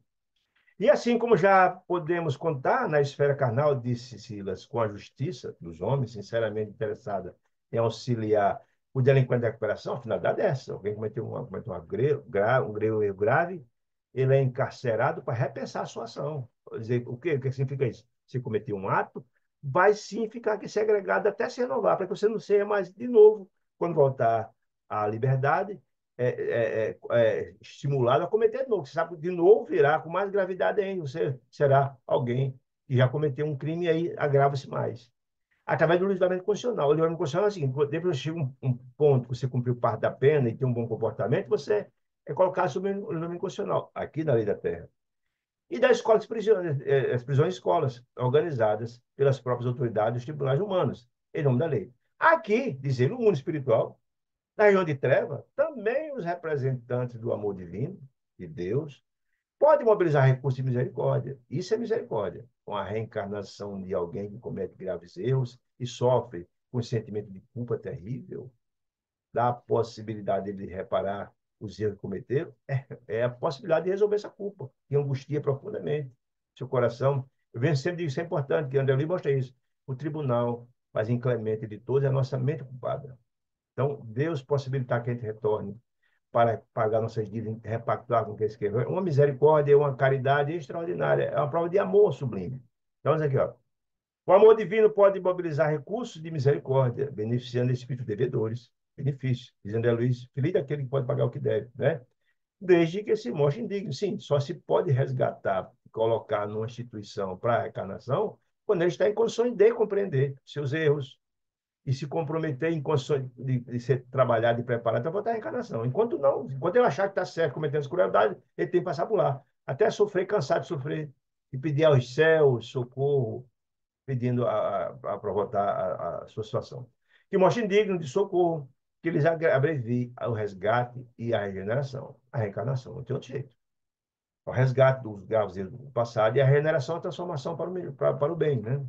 E assim como já podemos contar na esfera carnal, disse Silas, com a justiça dos homens, sinceramente interessada em auxiliar o delinquente da recuperação, a finalidade é essa. Alguém cometeu um grave erro grave, ele é encarcerado para repensar a sua ação. Quer dizer, o que significa isso? Se cometeu um ato, vai sim ficar aqui segregado até se renovar, para que você não seja mais, de novo, quando voltar à liberdade, estimulado a cometer de novo. Você sabe que de novo virá com mais gravidade ainda. Você será alguém que já cometeu um crime e aí agrava-se mais. Através do livramento constitucional. O livramento constitucional é o seguinte: depois chega um ponto que você cumpriu parte da pena e tem um bom comportamento, você é colocado sob o livramento constitucional, aqui na lei da terra. E das escolas prisões, as prisões escolas, organizadas pelas próprias autoridades dos tribunais humanos, em nome da lei. Aqui, dizendo, no mundo espiritual, na região de treva, também os representantes do amor divino, de Deus, podem mobilizar recursos de misericórdia. Isso é misericórdia. Com a reencarnação de alguém que comete graves erros e sofre com um sentimento de culpa terrível, dá a possibilidade de reparar os erros que cometeram, é a possibilidade de resolver essa culpa, que angustia profundamente seu coração. Eu venho sempre digo, isso é importante, que André Luiz mostra isso. O tribunal mais inclemente de todos é a nossa mente culpada. Então, Deus possibilitar que a gente retorne para pagar nossas dívidas, repactuar com quem se quer. Uma misericórdia, uma caridade extraordinária. É uma prova de amor sublime. Então, olha aqui, ó. O amor divino pode mobilizar recursos de misericórdia, beneficiando espíritos devedores. Benefício, dizendo a Luiz, feliz daquele que pode pagar o que deve, né? Desde que se mostre indigno. Sim, só se pode resgatar, colocar numa instituição para a encarnação, quando ele está em condições de compreender seus erros e se comprometer em condições de ser trabalhado e preparado para voltar à encarnação. Enquanto não, enquanto ele achar que está certo, cometendo crueldade, ele tem que passar por lá. Até sofrer, cansar de sofrer, e pedir aos céus socorro, pedindo para voltar a sua situação. Que mostre indigno de socorro, que eles abreviem o resgate e a regeneração. A reencarnação, não tem outro jeito. O resgate dos gravos do passado e a regeneração, a transformação para o bem, né?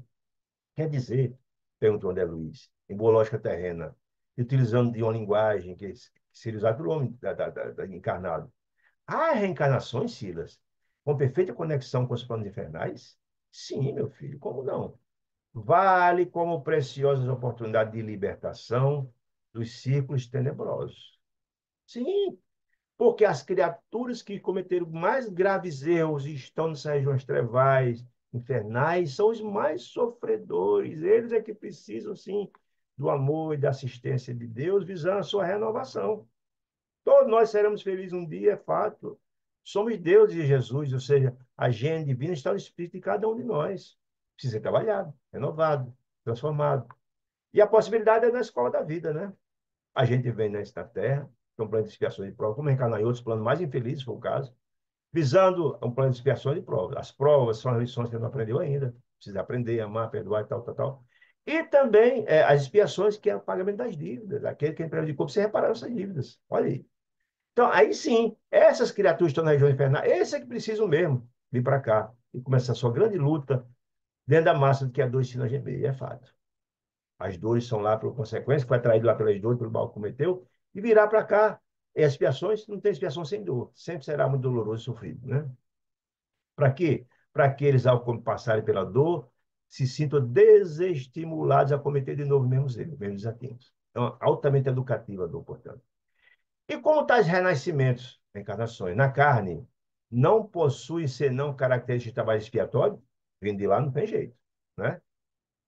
Quer dizer, perguntou André Luiz, em boa lógica terrena, e utilizando de uma linguagem que seria usada pelo homem encarnado. Há reencarnações, Silas, com perfeita conexão com os planos infernais? Sim, meu filho, como não? Vale como preciosas oportunidades de libertação dos círculos tenebrosos. Sim, porque as criaturas que cometeram mais graves erros e estão nessas regiões trevais, infernais, são os mais sofredores. Eles é que precisam, sim, do amor e da assistência de Deus, visando a sua renovação. Todos nós seremos felizes um dia, é fato. Somos Deus e Jesus, ou seja, a gênese divina está no espírito de cada um de nós. Precisa ser trabalhado, renovado, transformado. E a possibilidade é na escola da vida, né? A gente vem nesta terra, que é um plano de expiação de prova, como reencarnar em outros planos mais infelizes, se for o caso, visando um plano de expiação de provas. As provas são as lições que não aprendeu ainda. Precisa aprender, amar, perdoar e tal, tal, tal. E também as expiações, que é o pagamento das dívidas. Aquele que prejudicou, precisa reparar essas dívidas. Olha aí. Então, aí sim, essas criaturas que estão na região infernal, esses é que precisam mesmo vir para cá e começar a sua grande luta dentro da massa do que a dor ensina a gemer. É fato. As dores são lá por consequência, foi atraído lá pelas dores, pelo mal que cometeu, e virá para cá. E as expiações, não tem expiação sem dor. Sempre será muito doloroso e sofrido, né? Para quê? Para que eles, ao passarem pela dor, se sintam desestimulados a cometer de novo os mesmos erros, mesmos desatentos. Então, altamente educativa a dor, portanto. E como tais renascimentos, encarnações, na carne, não possuem senão características de trabalho expiatório, vindo de lá não tem jeito, né?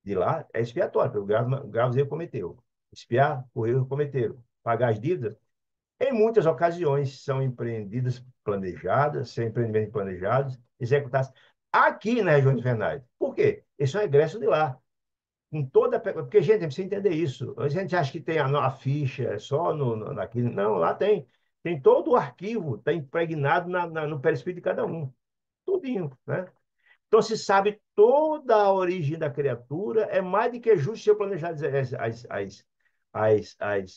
De lá é expiatório, pelo grave erro cometeu. Expiar o erro cometeram. Pagar as dívidas, em muitas ocasiões, são empreendidas planejadas, são empreendimentos planejados, executados aqui na região infernais. Por quê? Eles são egressos de lá. Com toda, porque, gente, precisa entender isso. A gente acha que tem a ficha é só naquilo. Não, lá tem. Tem todo o arquivo, está impregnado no perispírito de cada um. Tudinho, né? Então, se sabe toda a origem da criatura, é mais do que justo se eu planejar as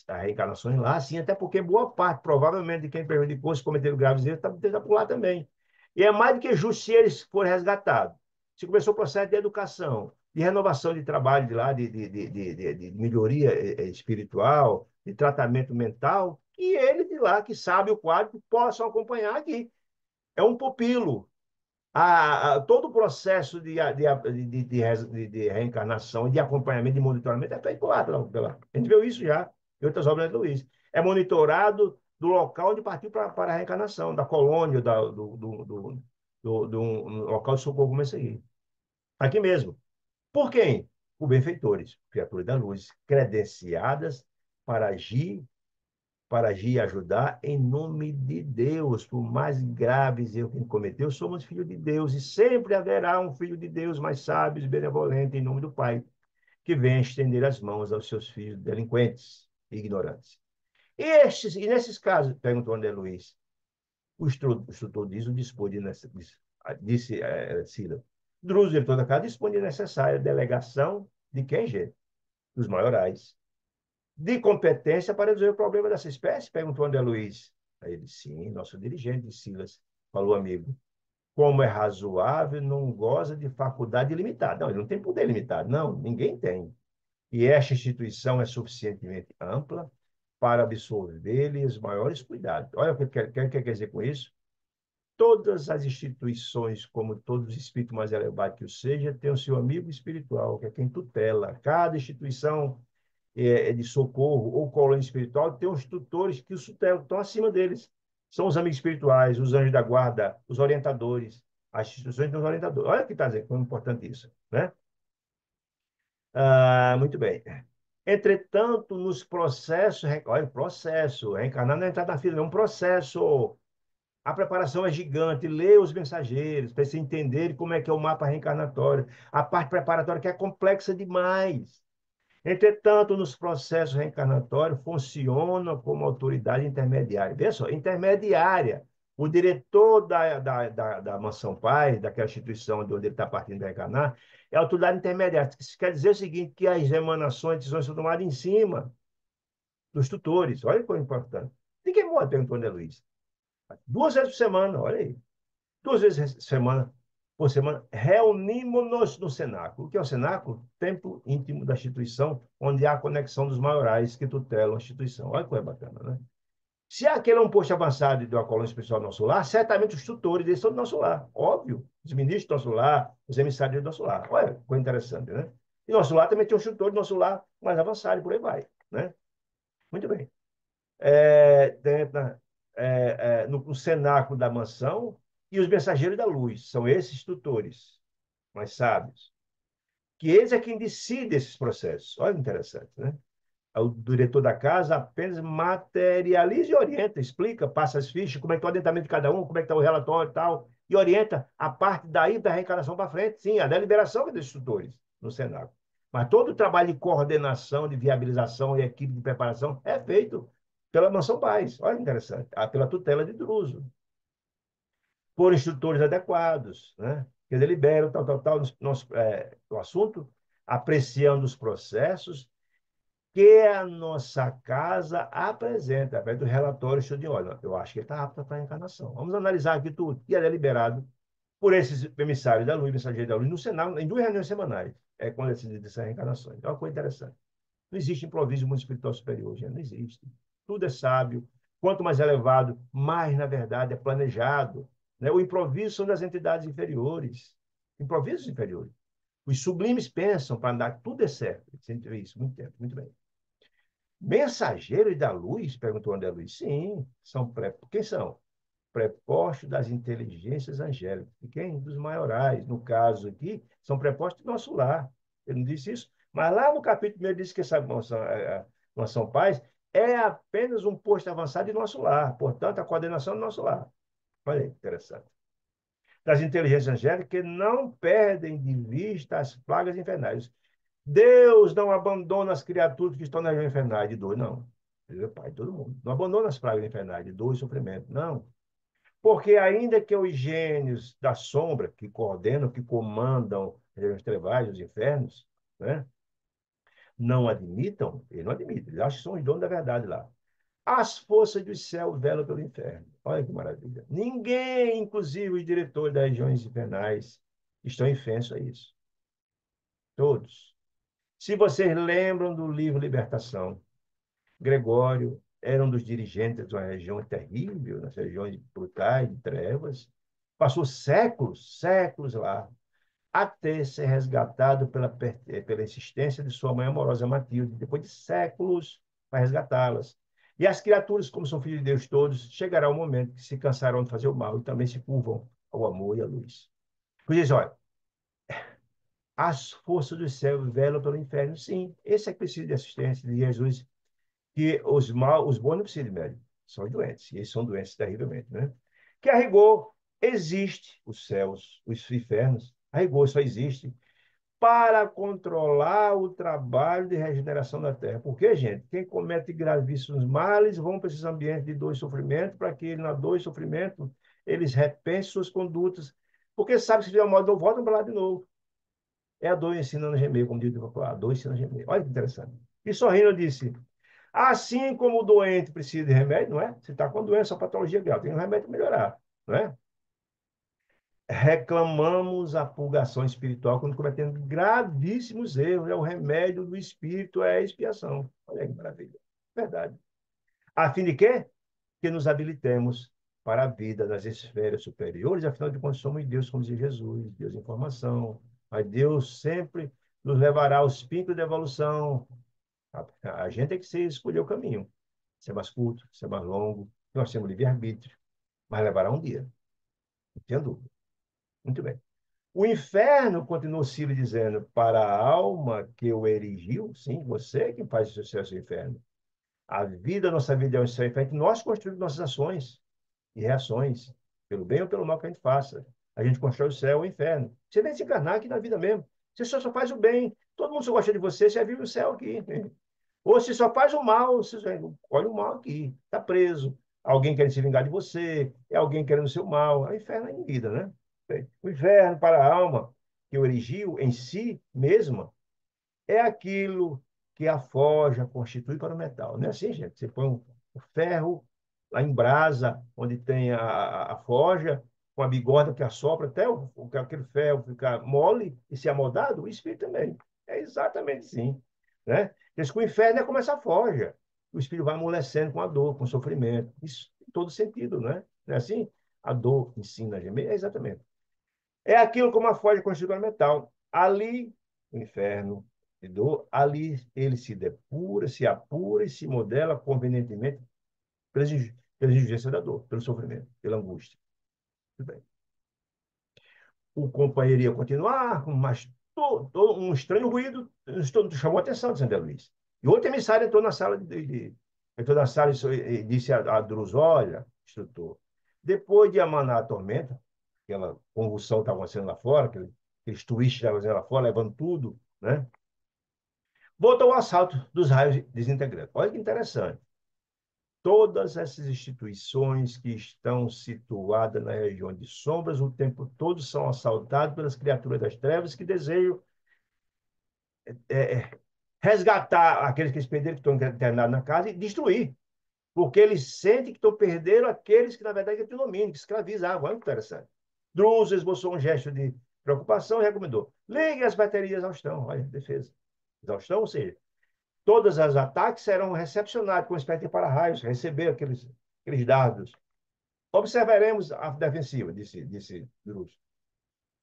reencarnações lá, sim, até porque boa parte, provavelmente, de quem prejudicou, se cometeram graves erros, está por lá também. E é mais do que justo se eles forem resgatados. Se começou o processo de educação, de renovação de trabalho de lá, de melhoria espiritual, de tratamento mental, que ele de lá, que sabe o quadro, possam acompanhar aqui. É um pupilo, todo o processo de reencarnação e de acompanhamento e monitoramento é feito lá. A gente viu isso já em outras obras de Luiz. É monitorado do local onde partiu para a reencarnação, da colônia, do um local de socorro como esse aí. Aqui mesmo. Por quem? Por benfeitores, criaturas da luz, credenciadas para agir e ajudar em nome de Deus. Por mais graves erros que ele cometeu, somos filhos de Deus e sempre haverá um filho de Deus mais sábio e benevolente em nome do Pai, que venha estender as mãos aos seus filhos delinquentes e ignorantes. E nesses casos, perguntou André Luiz, o instrutor diz, o dispôs disse Sila. Druso, diretor da casa, dispõe de necessária delegação de quem, gente? Dos maiorais de competência para resolver o problema dessa espécie? Perguntou André Luiz. Aí ele, sim, nosso dirigente, Silas, falou amigo. Como é razoável, não goza de faculdade limitada. Não, ele não tem poder limitado, não, ninguém tem. E esta instituição é suficientemente ampla para absorver-lhe os maiores cuidados. Olha o que quer dizer com isso. Todas as instituições, como todos os espíritos mais elevados que o seja, têm o seu amigo espiritual, que é quem tutela. Cada instituição de socorro ou colônia espiritual, tem os tutores que os tutelam, estão acima deles. São os amigos espirituais, os anjos da guarda, os orientadores. As instituições têm os orientadores. Olha o que está dizendo, como é importante isso, né? Muito bem. Entretanto, nos processos, olha, processo, reencarnar não é entrar na fila, é um processo. A preparação é gigante, lê os mensageiros, para você entender como é que é o mapa reencarnatório. A parte preparatória que é complexa demais. Entretanto, nos processos reencarnatórios, funciona como autoridade intermediária. Veja só, intermediária. O diretor da Mansão Paz, daquela instituição de onde ele está partindo de reencarnar, é a autoridade intermediária. Isso quer dizer o seguinte, que as emanações, decisões são tomadas em cima dos tutores. Olha que coisa importante. De que modo, perguntou André Luiz? 2 vezes por semana, olha aí. 2 vezes por semana, reunimos-nos no cenáculo. O que é o cenáculo? Templo íntimo da instituição, onde há a conexão dos maiorais que tutelam a instituição. Olha que coisa bacana, né? Se aquele é um posto avançado de uma colônia especial do nosso lar, certamente os tutores eles são do nosso lar, óbvio. Os ministros do nosso lar, os emissários do nosso lar. Olha, que coisa interessante, né? E nosso lar também tem um tutor do nosso lar mais avançado, e por aí vai, né? Muito bem. Dentro, no cenáculo da mansão, e os mensageiros da luz, são esses tutores mais sábios, que eles é quem decide esses processos. Olha que interessante, né? O diretor da casa apenas materializa e orienta, explica, passa as fichas, como é que está o adiantamento de cada um, como é que está o relatório e tal, e orienta a parte daí da reencarnação para frente, sim, a deliberação é dos tutores no cenáculo. Mas todo o trabalho de coordenação, de viabilização e equipe de preparação é feito pela Mansão Paz. Olha que interessante. Pela tutela de Druso. Por instrutores adequados, né? Que deliberam, tal, o assunto, apreciando os processos que a nossa casa apresenta, através do relatório de olha, eu acho que ele está apto para a encarnação. Vamos analisar aqui tudo. E é deliberado por esses emissários da luz, mensageiros da luz, no Senado, em 2 reuniões semanais. É quando é decidida essa reencarnação. É uma coisa interessante. Não existe improviso mundo espiritual superior, gente. Não existe. Tudo é sábio. Quanto mais elevado, mais, na verdade, é planejado. Né? O improviso são das entidades inferiores. Improvisos inferiores. Os sublimes pensam para andar, tudo é certo. Sempre vê isso, muito tempo, muito bem. Mensageiros da luz? Perguntou André Luiz. Sim, quem são? Prepostos das inteligências angélicas. E quem? Dos maiorais. No caso aqui, são prepostos do nosso lar. Ele não disse isso? Mas lá no capítulo 1 ele disse que essa mansão Paz é apenas um posto avançado de nosso lar. Portanto, a coordenação do nosso lar. Olha aí, interessante. Das inteligências angélicas que não perdem de vista as plagas infernais. Deus não abandona as criaturas que estão nas regiões infernais de dor, não. Ele é o pai de todo mundo. Não abandona as pragas infernais de dor e sofrimento, não. Porque ainda que os gênios da sombra, que coordenam, que comandam os trabalhos, os infernos, né, não admitam, ele não admite, eles acham que são os donos da verdade lá. As forças do céu velam pelo inferno. Olha que maravilha. Ninguém, inclusive os diretores das regiões infernais, estão infensos a isso. Todos. Se vocês lembram do livro Libertação, Gregório era um dos dirigentes de uma região terrível, nas regiões brutais, de trevas. Passou séculos, séculos lá, até ser resgatado pela insistência de sua mãe amorosa Matilde, depois de séculos para resgatá-las. E as criaturas, como são filhos de Deus todos, chegará o momento que se cansarão de fazer o mal e também se curvam ao amor e à luz. Por isso, olha, as forças do céu velam pelo inferno, sim. Esse é que precisa de assistência de Jesus, que os bons não precisam de médico, são os doentes, e eles são doentes terrivelmente, né? Que a rigor existe os céus, os infernos, a rigor só existe para controlar o trabalho de regeneração da terra. Porque, gente, quem comete gravíssimos males vão para esses ambientes de dor e sofrimento, para que na dor e sofrimento eles repensem suas condutas, porque sabe que se fizer mal, não voltam para lá de novo. É a dor ensinando a gemer, como diz o popular, a dor ensina a gemer. Olha que interessante. E sorrindo, eu disse, assim como o doente precisa de remédio, não é? Você está com doença, patologia grave, tem um remédio para melhorar, não é? Reclamamos a purgação espiritual quando cometemos gravíssimos erros. É o remédio do espírito, é a expiação. Olha que maravilha. Verdade. A fim de quê? Que nos habilitemos para a vida das esferas superiores, afinal de contas somos Deus, como diz Jesus, Deus em formação. Mas Deus sempre nos levará aos pincos da evolução. A gente tem que escolher o caminho. Ser mais curto, ser mais longo. Nós temos livre-arbítrio, mas levará um dia. Não tenho dúvida. Muito bem. O inferno, continua Ciro dizendo, para a alma que o erigiu, sim, você é quem faz o seu inferno. A vida, nossa vida é um céu e inferno, que nós construímos nossas ações e reações, pelo bem ou pelo mal que a gente faça. A gente constrói o céu ou o inferno. Você vem se encarnar aqui na vida mesmo. Você só faz o bem. Todo mundo só gosta de você, você vive o céu aqui. Ou se só faz o mal, você olha o mal aqui. Está preso. Alguém querendo se vingar de você, é alguém querendo o seu mal. É o inferno em vida, né? O inferno para a alma que origiu em si mesma é aquilo que a forja constitui para o metal. Não é assim, gente? Você põe o ferro lá em brasa, onde tem a forja, com a bigorna que assopra até aquele ferro ficar mole e ser amoldado, o espírito também. É exatamente assim. Né? Diz que o inferno é como essa forja. O espírito vai amolecendo com a dor, com o sofrimento. Isso em todo sentido, né? Não é assim? A dor ensina a gemer. É exatamente. É aquilo como a forja constitui o metal. Ali, o inferno de dor, ali ele se depura, se apura e se modela convenientemente pela exigência da dor, pelo sofrimento, pela angústia. Tudo bem. O companheiro ia continuar, mas um estranho ruído chamou a atenção de Sandra Luiz. E outro emissário entrou na sala entrou na sala e disse a Drus, olha, instrutor, depois de amanar a tormenta, aquela convulsão estava acontecendo lá fora, aqueles twists estavam acontecendo lá fora, levando tudo, né? Voltou ao assalto dos raios desintegrantes. Olha que interessante. Todas essas instituições que estão situadas na região de sombras, o tempo todo são assaltadas pelas criaturas das trevas que desejam é, resgatar aqueles que se perderam, que estão internados na casa, e destruir. Porque eles sentem que estão perdendo aqueles que, na verdade, têm domínio, que escravizavam. Olha que interessante. Druso esboçou um gesto de preocupação e recomendou: ligue as baterias à exaustão. Olha, defesa. Exaustão, ou seja, todos os ataques serão recepcionados com espécie de para-raios, receber aqueles dados. Observaremos a defensiva, disse Druso,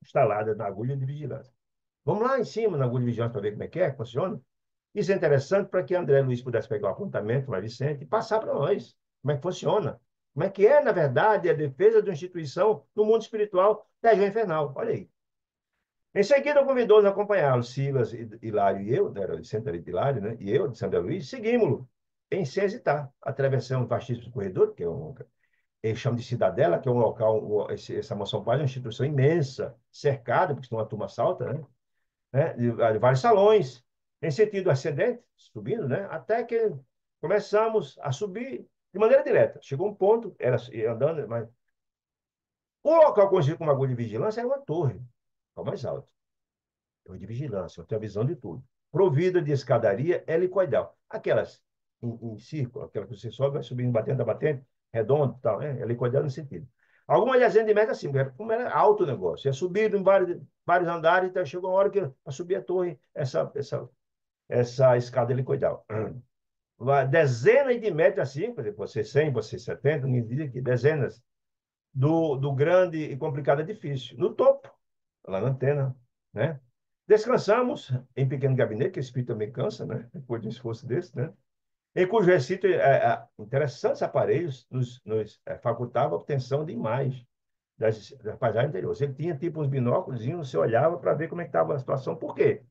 instalada na agulha de vigilância. Vamos lá em cima na agulha de vigilância para ver como é que funciona. Isso é interessante para que André Luiz pudesse pegar o apontamento, mas Vicente, e passar para nós como é que funciona. Como é que é, na verdade, a defesa de uma instituição no mundo espiritual da região infernal. Olha aí. Em seguida, convidou-nos a acompanhá-lo, Silas, Hilário e eu, era Vicente de Hilário, né? E eu, de Sandra Luiz, seguimos-lo, em hesitar. Atravessamos o vastíssimo corredor, que é eles chamam de Cidadela, que é um local, essa mansão paz é uma instituição imensa, cercada, porque senão a turma salta, né? De vários salões, em sentido ascendente, subindo, né? Até que começamos a subir de maneira direta. Chegou um ponto, era andando, mas o local conhecido como agulha de vigilância era uma torre, o mais alto. Torre de vigilância, eu tenho a visão de tudo. Provida de escadaria helicoidal. Aquelas em círculo, aquela que você sobe, vai subindo, batendo, batendo, redondo e tal, né? Helicoidal nesse sentido. Algumas dezenas de metros assim, como era alto o negócio. Ia subindo em vários andares, então chegou uma hora que eu subi a torre, essa escada helicoidal. Dezenas de metros assim, por exemplo, você 100, você 70, ninguém diz aqui, dezenas do grande e complicado edifício. No topo, lá na antena, né? Descansamos em pequeno gabinete, que o espírito também cansa, né? Depois de um esforço desse, né? Em cujo recinto, interessantes aparelhos nos facultavam a obtenção de imagens das paisagens anteriores. Ele tinha tipo uns binóculos, você olhava para ver como é que estava a situação. Por quê?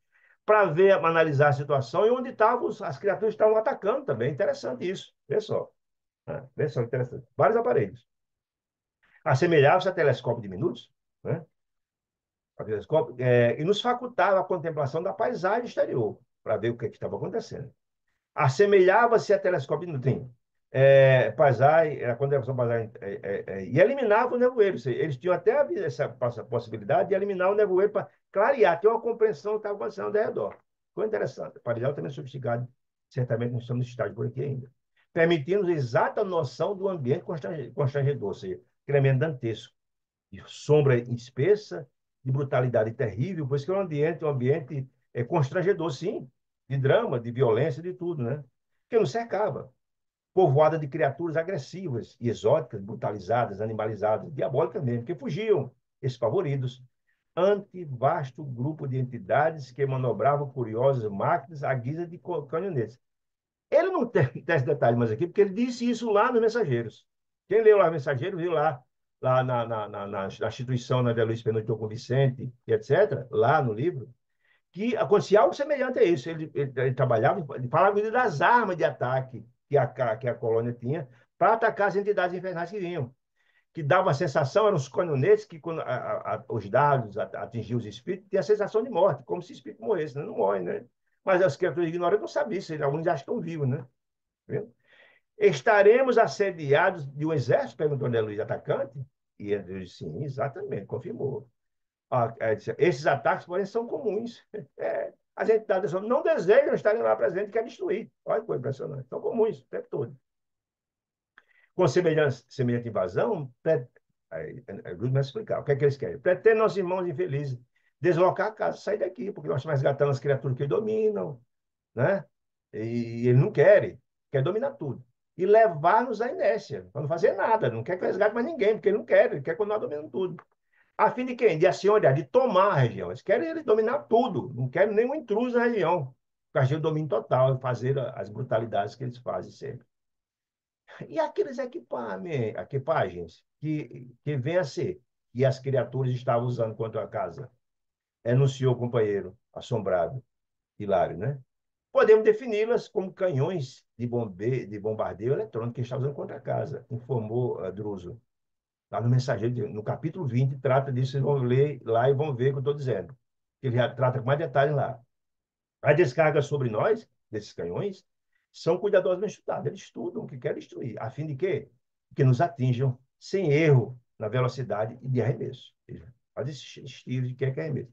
Para ver, analisar a situação e onde estavam as criaturas que estavam atacando também. Interessante isso. Vê só. Né? Vê só, interessante. Vários aparelhos. Assemelhava-se a telescópio diminutos, né? E nos facultava a contemplação da paisagem exterior, para ver o que estava acontecendo. Assemelhava-se a telescópio diminuto, paisagem, a contemplação da paisagem, e eliminava o nevoeiro. Eles tinham até essa possibilidade de eliminar o nevoeiro para clarear, ter uma compreensão do que estava acontecendo ao redor. Ficou interessante. A paisagem também é sofisticada, certamente não estamos no estágio por aqui ainda. Permitindo exata noção do ambiente constrangedor, ou seja, aquele ambiente dantesco de sombra espessa, de brutalidade terrível, por isso que é um ambiente constrangedor, sim, de drama, de violência, de tudo, né? Que nos cercava. Povoada de criaturas agressivas e exóticas, brutalizadas, animalizadas, diabólicas mesmo, que fugiam, espavoridos, ante vasto grupo de entidades que manobravam curiosas máquinas à guisa de caminhonetes. Ele não tem esse detalhe mais aqui, porque ele disse isso lá nos Mensageiros. Quem leu lá os Mensageiros viu lá lá na instituição, na Luiz perguntou com o Vicente, e etc., lá no livro, que acontecia algo semelhante a isso. Ele trabalhava, ele falava das armas de ataque que a colônia tinha para atacar as entidades infernais que vinham. Que dava a sensação, eram os canhonetes que, quando os dados atingiam os espíritos, tinha a sensação de morte, como se o espírito morresse, né? Não morre, né? Mas as criaturas ignorantes não sabiam isso, alguns já estão vivos, né? Viu? Estaremos assediados de um exército? Perguntou André Luiz, atacante? E ele disse, sim, exatamente, confirmou. Esses ataques, porém, são comuns. As entidades não desejam estarem lá presentes, querem destruir. Olha que coisa impressionante. São comuns o tempo todo. Com semelhante invasão, Luz vai explicar. O que é que eles querem? Pretende nossos irmãos infelizes deslocar a casa, sair daqui, porque nós estamos resgatando as criaturas que dominam, né? E ele não quer dominar tudo. E levar-nos à inércia, para não fazer nada, não quer que resgate mais ninguém, porque ele quer continuar dominando tudo. A fim de quem? De acionar, de tomar a região. Eles querem dominar tudo, não querem nenhum intruso na região. Porque a o domínio total, fazer as brutalidades que eles fazem sempre. E aqueles equipagens que vêm a ser, que as criaturas estavam usando contra a casa, enunciou o companheiro, assombrado, Hilário, né? Podemos defini-las como canhões de bombardeio eletrônico que estavam usando contra a casa, informou Druso. Lá no Mensageiro, no capítulo 20, trata disso, vocês vão ler lá e vão ver o que eu estou dizendo. Ele já trata com mais detalhes lá. A descarga sobre nós, desses canhões, são cuidadosamente estudados. Eles estudam o que querem destruir, a fim de quê? Que nos atinjam sem erro na velocidade e de arremesso. Faz esse estilo de que é arremesso.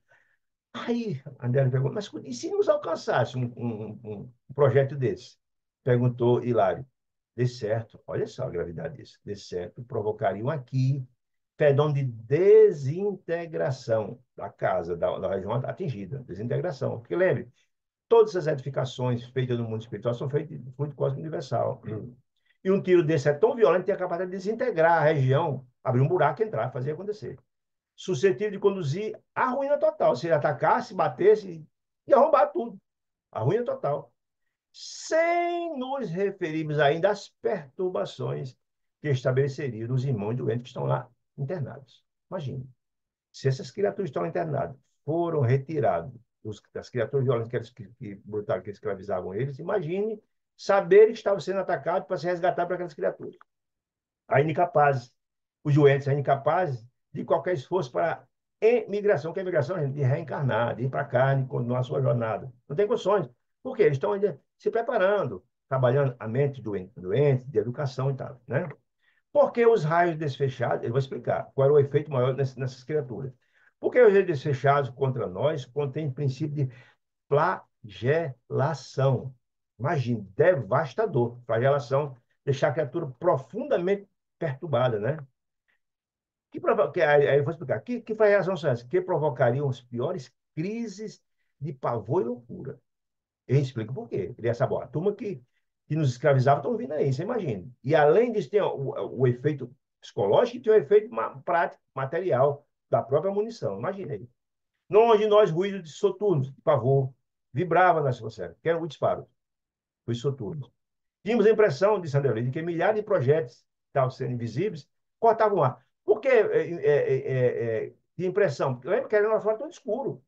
Aí, André perguntou, mas e se nos alcançasse um projeto desse? Perguntou Hilário. De certo, olha só a gravidade disso. De certo, provocariam aqui fenômeno de desintegração da casa, da região atingida. Desintegração. Porque lembre, todas as edificações feitas no mundo espiritual são feitas de fluido cósmico universal. E um tiro desse é tão violento que tem a capacidade de desintegrar a região, abrir um buraco, entrar, fazer acontecer. Suscetível de conduzir à ruína total. Se atacasse, batesse e arrombar tudo. A ruína total. Sem nos referirmos ainda às perturbações que estabeleceriam nos irmãos doentes que estão lá internados. Imagine. Se essas criaturas estão internadas foram retiradas das criaturas violentas brutais que escravizavam eles, imagine saber que estavam sendo atacados para se resgatar para aquelas criaturas. Ainda incapazes, os doentes ainda incapazes de qualquer esforço para emigração, que é a migração de reencarnar, de ir para a carne, continuar a sua jornada. Não tem condições. Por quê? Eles estão ainda se preparando, trabalhando a mente doente, de educação e tal, né? Porque os raios desfechados, eu vou explicar qual era o efeito maior nessas criaturas. Porque os raios desfechados contra nós contêm princípio de flagelação. Imagine, devastador. Flagelação, deixar a criatura profundamente perturbada, né? Aí eu vou explicar. Que flagelação são essas? Que provocariam as piores crises de pavor e loucura. Eu explico por quê. Ele é essa boa. A turma que nos escravizava estão vindo aí, você imagina. E além disso, tem o efeito psicológico e tem o efeito prático, material, da própria munição. Imagina aí. Longe de nós, ruído de soturnos, de pavor, vibrava na atmosfera, que era o disparo, os soturnos. Tínhamos a impressão, disse André Luiz, de que milhares de projéteis que estavam sendo invisíveis cortavam o ar. Por que tinha impressão? Lembra que era lá fora todo escuro.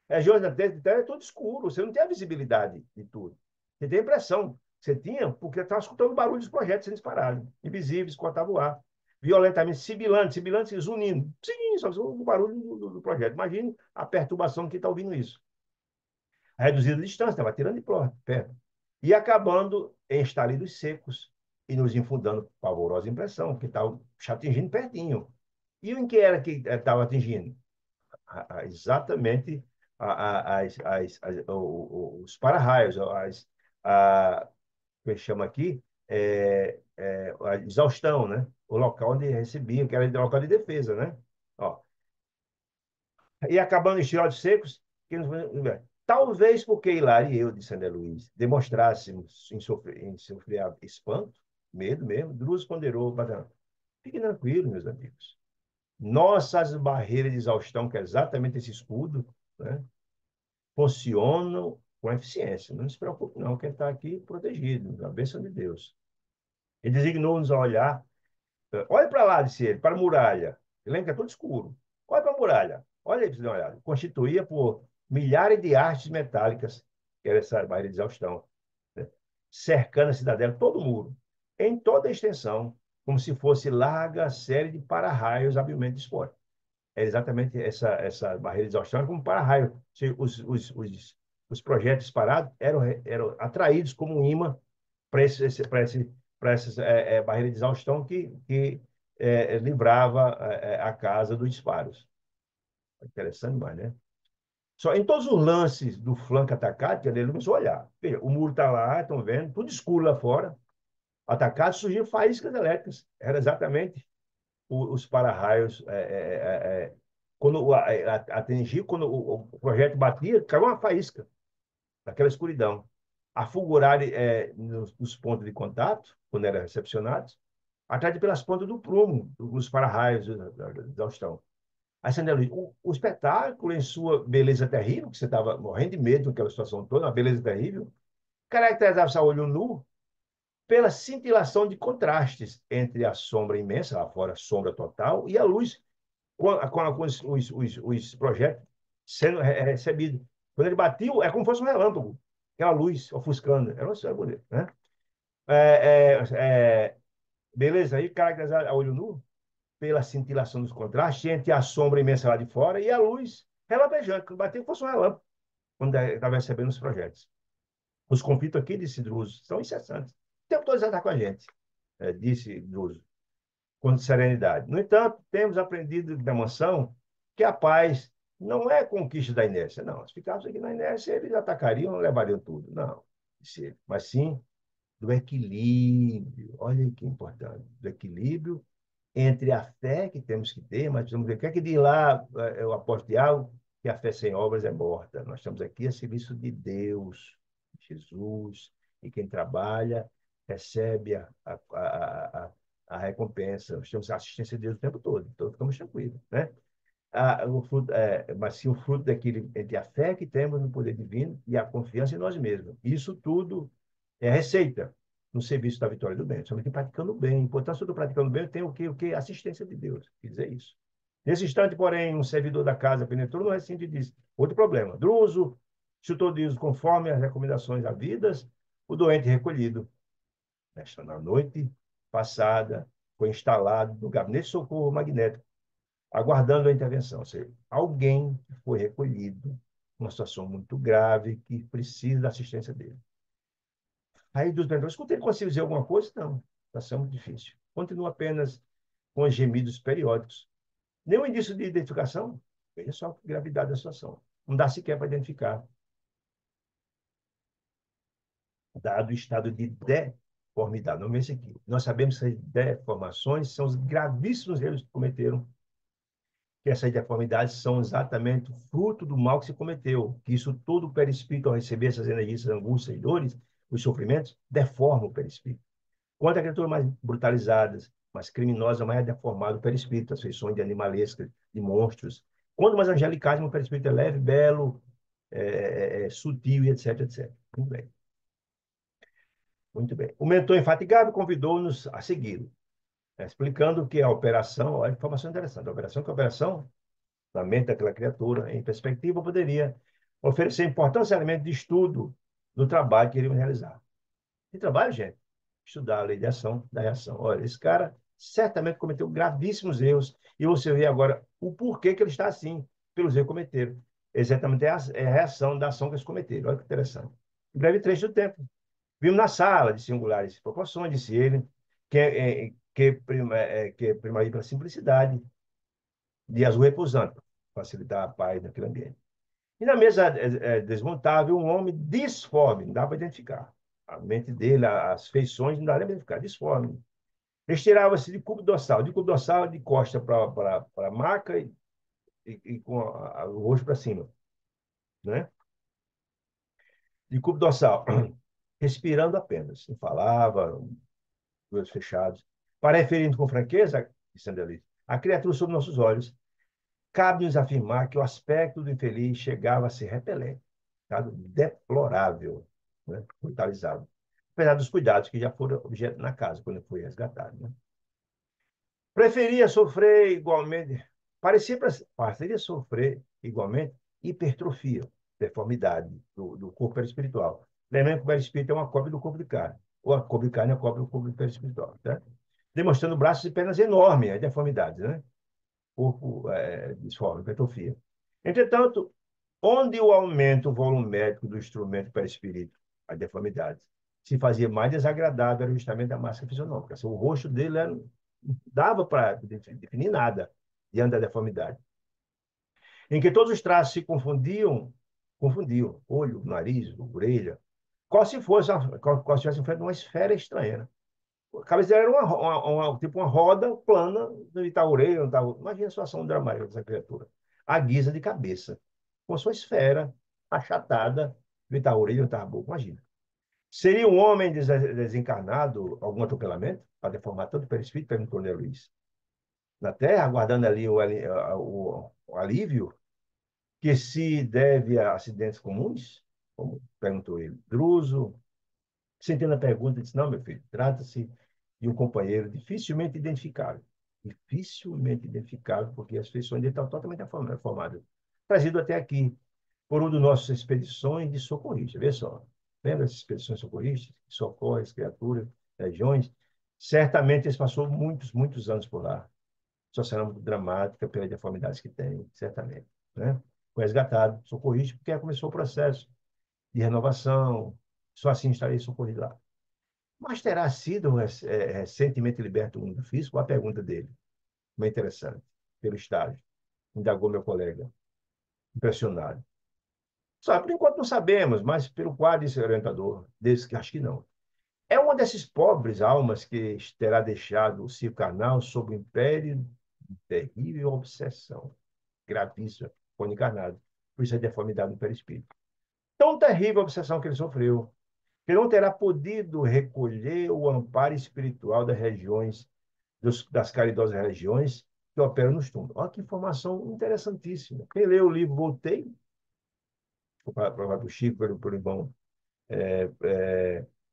Regiões da Terra é tudo escuro, você não tem a visibilidade de tudo. Você tem a impressão. Você tinha, porque estava escutando o barulho dos projetos sendo disparados, invisíveis, cortavam o ar. Violentamente, sibilantes, zunindo. Sim, só o barulho do projeto. Imagine a perturbação que está ouvindo isso. A reduzida distância, estava tirando de perto. E acabando em estalidos secos e nos infundando pavorosa impressão, que estava atingindo pertinho. E em que era que estava atingindo? Exatamente os para-raios, como é que chama aqui? A exaustão, né? O local onde recebiam, que era o local de defesa, né? Ó, e acabando em estilotes secos, talvez porque Hilário e eu, disse André Luiz, demonstrássemos em sofrer espanto, medo mesmo, Druso ponderou, fiquem tranquilos, meus amigos. Nossas barreiras de exaustão, que é exatamente esse escudo, né, funcionam com eficiência. Não se preocupe, não, quem está aqui protegido, a bênção de Deus. Ele designou-nos a olhar Olha para lá, disse ele, para a muralha. Lembra que é tudo escuro. Olha para a muralha. Olha aí para você dar uma olhada. Constituía por milhares de hastes metálicas, que era essa barreira de exaustão, né? Cercando a cidadela, todo o muro, em toda a extensão, como se fosse larga série de para-raios habilmente dispostos. É exatamente essa barreira de exaustão, como para-raio. Os projetos parados eram atraídos como um imã para essa barreira de exaustão que livrava a casa dos disparos. Interessante demais, né? Só em todos os lances do flanco atacado, ele começou a olhar. Veja, o muro está lá, estão vendo, tudo escuro lá fora. Atacado, surgiu faíscas elétricas. Era exatamente os para-raios. Quando atingiu, quando o projeto batia, caiu uma faísca naquela escuridão. A fulgurar nos pontos de contato, quando eram recepcionados, atrás pelas pontas do prumo, dos para-raios da exaustão. Aí, Sandra Luiz, o espetáculo, em sua beleza terrível, que você estava morrendo de medo daquela situação toda, uma beleza terrível, caracterizava-se a olho nu pela cintilação de contrastes entre a sombra imensa, lá fora, a sombra total, e a luz, com os projetos sendo recebidos. Quando ele batia, é como se fosse um relâmpago, aquela luz ofuscando. Era uma coisa bonita, né? É, é, é, beleza, aí caracterizado a olho nu pela cintilação dos contrastes entre a sombra imensa lá de fora e a luz relampejante, que batia como fosse um relâmpago quando estava recebendo os projetos. Os conflitos aqui, disse Druso, são incessantes. O tempo todo está com a gente, disse Druso, com serenidade. No entanto, temos aprendido da mansão que a paz não é conquista da inércia. Não, se ficássemos aqui na inércia, eles atacariam, levariam tudo. Não, mas sim do equilíbrio. Olha que importante, do equilíbrio entre a fé que temos que ter, mas precisamos ver o que é que diz lá o apóstolo Tiago, que a fé sem obras é morta. Nós estamos aqui a serviço de Deus, Jesus, e quem trabalha recebe a recompensa. Nós temos a assistência de Deus o tempo todo, então ficamos tranquilos, né? Mas sim o fruto daquele, entre a fé que temos no poder divino e a confiança em nós mesmos. Isso tudo é receita no serviço da vitória do bem. Somente praticando o bem. A importância do praticando o bem tem o quê? O quê? Assistência de Deus. Quer dizer isso. Nesse instante, porém, um servidor da casa penetrou no recinto e disse: outro problema. Druso chutou Deus conforme as recomendações havidas, o doente recolhido. Nesta na noite passada, foi instalado no gabinete de socorro magnético, aguardando a intervenção. Ou seja, alguém que foi recolhido, uma situação muito grave, que precisa da assistência dele. Aí dos membros, escutei, ele conseguiu dizer alguma coisa? Não, situação muito difícil. Continua apenas com os gemidos periódicos. Nenhum indício de identificação. Veja só a gravidade da situação. Não dá sequer para identificar, dado o estado de deformidade. Não pense aqui. Nós sabemos que essas deformações são os gravíssimos erros que cometeram, que essas deformidades são exatamente o fruto do mal que se cometeu, que isso todo o perispírito, ao receber essas energias, angústias e dores, os sofrimentos, deforma o perispírito. Quanto a criaturas mais brutalizadas, mais criminosas, mais é deformado o perispírito, as feições de animalescas, de monstros. Quanto mais angelicais, o perispírito é leve, belo, sutil e etc, etc. Muito bem. Muito bem. O mentor infatigável convidou-nos a segui-lo, explicando que a operação, olha que informação interessante, a operação na mente daquela criatura, em perspectiva, poderia oferecer importantes elementos de estudo do trabalho que iriam realizar. Que trabalho, gente? Estudar a lei de ação, da reação. Olha, esse cara certamente cometeu gravíssimos erros e você vê agora o porquê que ele está assim, pelos erros que cometeram. Exatamente é a reação da ação que eles cometeram. Olha que interessante. Em breve trecho do tempo. Vimos na sala de singulares proporções, disse ele, que primaria pela simplicidade de azul repulsante, facilitar a paz naquele ambiente. E na mesa desmontável, um homem disforme, não dá para identificar. A mente dele, as feições, não dá nem para identificar, disforme. Estirava-se de cubo dorsal de costa para a maca e com o rosto para cima, né? De cubo dorsal, respirando apenas, não falava, olhos fechados. Para referindo com franqueza, disse André, a criatura sob nossos olhos, cabe-nos afirmar que o aspecto do infeliz chegava a ser repelente, tá? Deplorável, né? Brutalizado. Apesar dos cuidados que já foram objeto na casa, quando foi resgatado. Né? Preferia sofrer igualmente, pareceria sofrer igualmente hipertrofia, deformidade do corpo perispiritual. Lembrando que o perispírito é uma cópia do corpo de carne, ou a corpo de carne é a cópia do corpo perispiritual, tá? Demonstrando braços e pernas enormes, as deformidades, né? Corpo disforme, hipertrofia. Entretanto, onde o aumento volumétrico do instrumento perispírito, a deformidade, se fazia mais desagradável era justamente a máscara fisionômica. Assim, o rosto dele era, não dava para definir nada diante da deformidade. Em que todos os traços se confundiam, olho, nariz, orelha, qual se estivesse em frente a uma esfera estranha. Né? A cabeça dele era tipo uma roda plana do Itaúreio. Imagina a situação dramática dessa criatura. A guisa de cabeça, com sua esfera achatada do Itaúreio, imagina. Seria um homem desencarnado algum atropelamento para deformar tanto o perispírito? Perguntou André Luiz. Na Terra, aguardando ali o alívio, que se deve a acidentes comuns? Como perguntou ele. Druso, sentindo a pergunta, disse: Não, meu filho, trata-se de um companheiro dificilmente identificável. Dificilmente identificável, porque as feições dele estão totalmente formadas. Trazido até aqui por uma das nossas expedições de socorrista. Vê só. Lembra dessas expedições socorristas? Que socorre as criaturas, regiões? Certamente eles passou muitos, muitos anos por lá. Situação muito dramática pelas deformidades que tem, certamente. Né? Foi resgatado, socorrista, porque começou o processo de renovação. Só assim estarei socorrido lá. Mas terá sido recentemente liberto do mundo físico? A pergunta dele, muito interessante, pelo estágio. Indagou meu colega, impressionado. Só, por enquanto não sabemos, mas pelo quadro desse orientador, desse que acho que não. É uma dessas pobres almas que terá deixado o circo carnal sob o império de terrível obsessão, gravíssima, foi encarnado. Por isso a deformidade do perispírito. Tão terrível a obsessão que ele sofreu, que não terá podido recolher o amparo espiritual das regiões, das caridosas regiões que operam nos túmulos. Olha que informação interessantíssima. Quem lê o livro Voltei, para o Chico, pelo irmão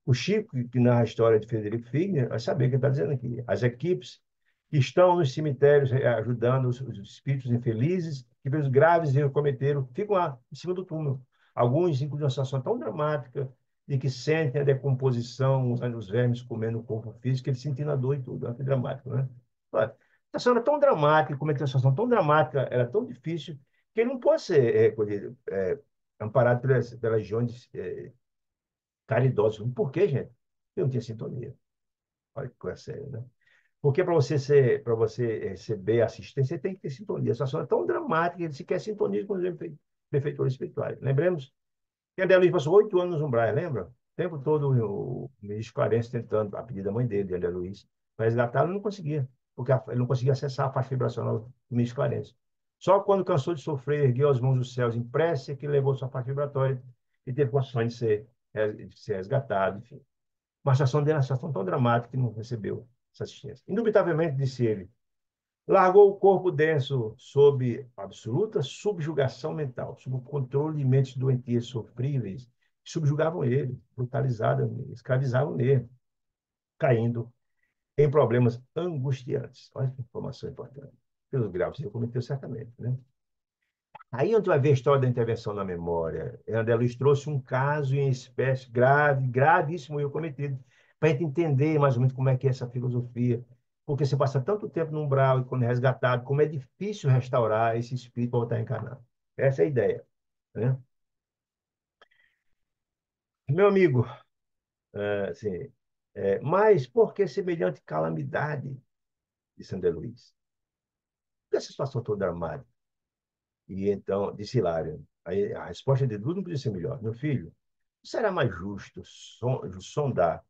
o Chico, que narra a história de Frederico Figner, vai saber o que ele está dizendo aqui. As equipes que estão nos cemitérios ajudando os espíritos infelizes que pelos graves erros cometeram, ficam lá, em cima do túmulo. Alguns, inclusive, uma situação tão dramática de que sentem a decomposição, os vermes comendo o corpo físico, eles sentindo a dor e tudo. Olha que dramático, né? Olha, a situação era tão dramática, cometer uma situação tão dramática, era tão difícil, que ele não pode ser amparado pelas regiões caridosos. Por quê, gente? Eu não tinha sintonia. Olha que coisa séria, né? Porque para você receber assistência, você tem que ter sintonia. A situação é tão dramática que ele sequer sintoniza com os benfeitores espirituais. Lembremos que André Luiz passou 8 anos no Umbral, lembra? O tempo todo o ministro Clarence tentando, a pedir da mãe dele, de André Luiz, para resgatá-lo, ele não conseguia, porque ele não conseguia acessar a faixa vibracional do ministro Clarence. Só quando cansou de sofrer, ergueu as mãos dos céus em prece, que levou sua faixa vibratória e teve condições de ser resgatado, enfim. Uma situação dele, uma situação tão dramática que não recebeu essa assistência. Indubitavelmente, disse ele, largou o corpo denso sob absoluta subjugação mental, sob o controle de mentes doentias sofríveis, que subjugavam ele, brutalizavam, escravizavam ele, caindo em problemas angustiantes. Olha que informação importante. Pelos graves ele cometeu certamente, né? Aí onde vai ver a história da intervenção na memória. André Luiz trouxe um caso em espécie grave, gravíssimo erro cometido, para a gente entender mais ou menos como é que é essa filosofia. Porque você passa tanto tempo no umbral e quando é resgatado, como é difícil restaurar esse espírito para voltar a encarnar. Essa é a ideia. Né? Meu amigo, assim, mas por que semelhante calamidade? Disse André Luiz. Por que essa situação toda dramática? E então, disse Hilário. Aí, a resposta de Dudu não podia ser melhor. Meu filho, será mais justo sondar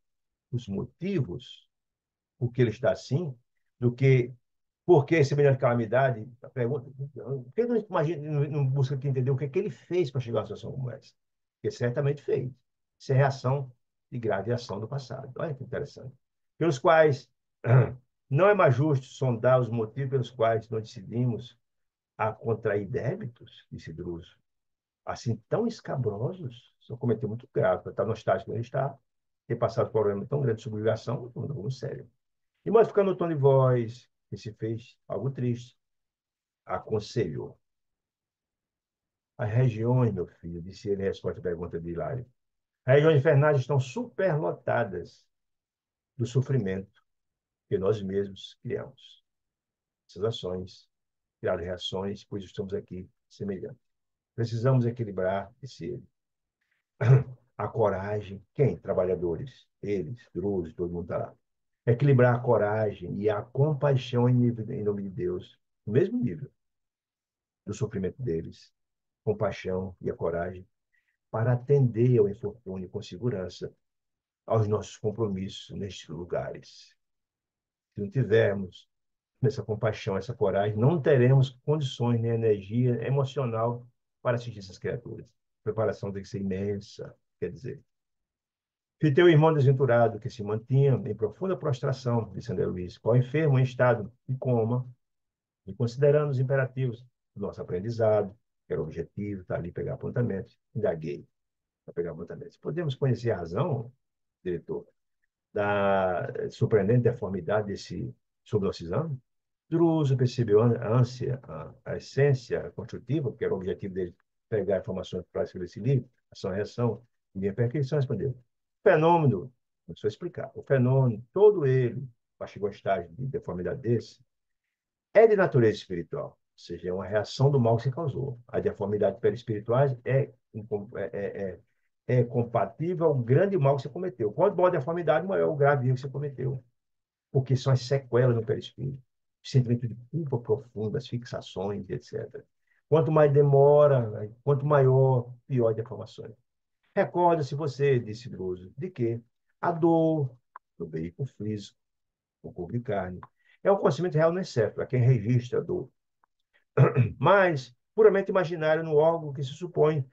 os motivos por que ele está assim do que por que semelhante calamidade? A pergunta, por que não, imagina, não busca entender o que é que ele fez para chegar a uma situação como essa? Porque certamente fez. Isso é reação de grave ação do passado. Olha que interessante. Pelos quais não é mais justo sondar os motivos pelos quais nós decidimos a contrair débitos, disse Druso, assim, tão escabrosos, são cometer muito grave, para estar no estágio que ele está, ter passado por um problema tão grande de subjugação, muito sério. E modificando o tom de voz, que se fez algo triste. Aconselhou. As regiões, meu filho, disse ele em resposta à pergunta de Hilário, as regiões infernais estão superlotadas do sofrimento que nós mesmos criamos. Essas ações criaram reações, pois estamos aqui semelhantes. Precisamos equilibrar, disse ele, a coragem. Quem? Trabalhadores. Eles, Drusos, todo mundo está lá. Equilibrar a coragem e a compaixão em nome de Deus, no mesmo nível do sofrimento deles, compaixão e a coragem, para atender ao infortúnio com segurança aos nossos compromissos nestes lugares. Se não tivermos essa compaixão, essa coragem, não teremos condições nem energia emocional para assistir essas criaturas. A preparação tem que ser imensa, quer dizer. Se teu irmão desventurado, que se mantinha em profunda prostração, disse André Luiz, qual enfermo em estado de coma, e considerando os imperativos do nosso aprendizado, que era o objetivo, está ali pegar apontamentos, indaguei para pegar apontamentos. Podemos conhecer a razão, diretor, da surpreendente deformidade desse sobre nosso exame? Druso percebeu a ânsia, a essência construtiva, que era o objetivo dele, pegar informações para escrever esse livro, ação-reação, e minha perquisição respondeu. O fenômeno, começou a explicar, o fenômeno, todo ele, para chegar ao estágio de deformidade desse, é de natureza espiritual, ou seja, é uma reação do mal que se causou. A deformidade perispirituais é compatível ao grande mal que você cometeu. Quanto maior a deformidade, maior o grave erro que você cometeu. Porque são as sequelas no perispírito, sentimento de culpa profunda, as fixações, etc. Quanto mais demora, quanto maior, pior a deformações. Recorda-se você, disse Druso, de que a dor do veículo físico, o corpo de carne, é um conhecimento real no encéfalo, a quem registra a dor, mas puramente imaginário no órgão que se supõe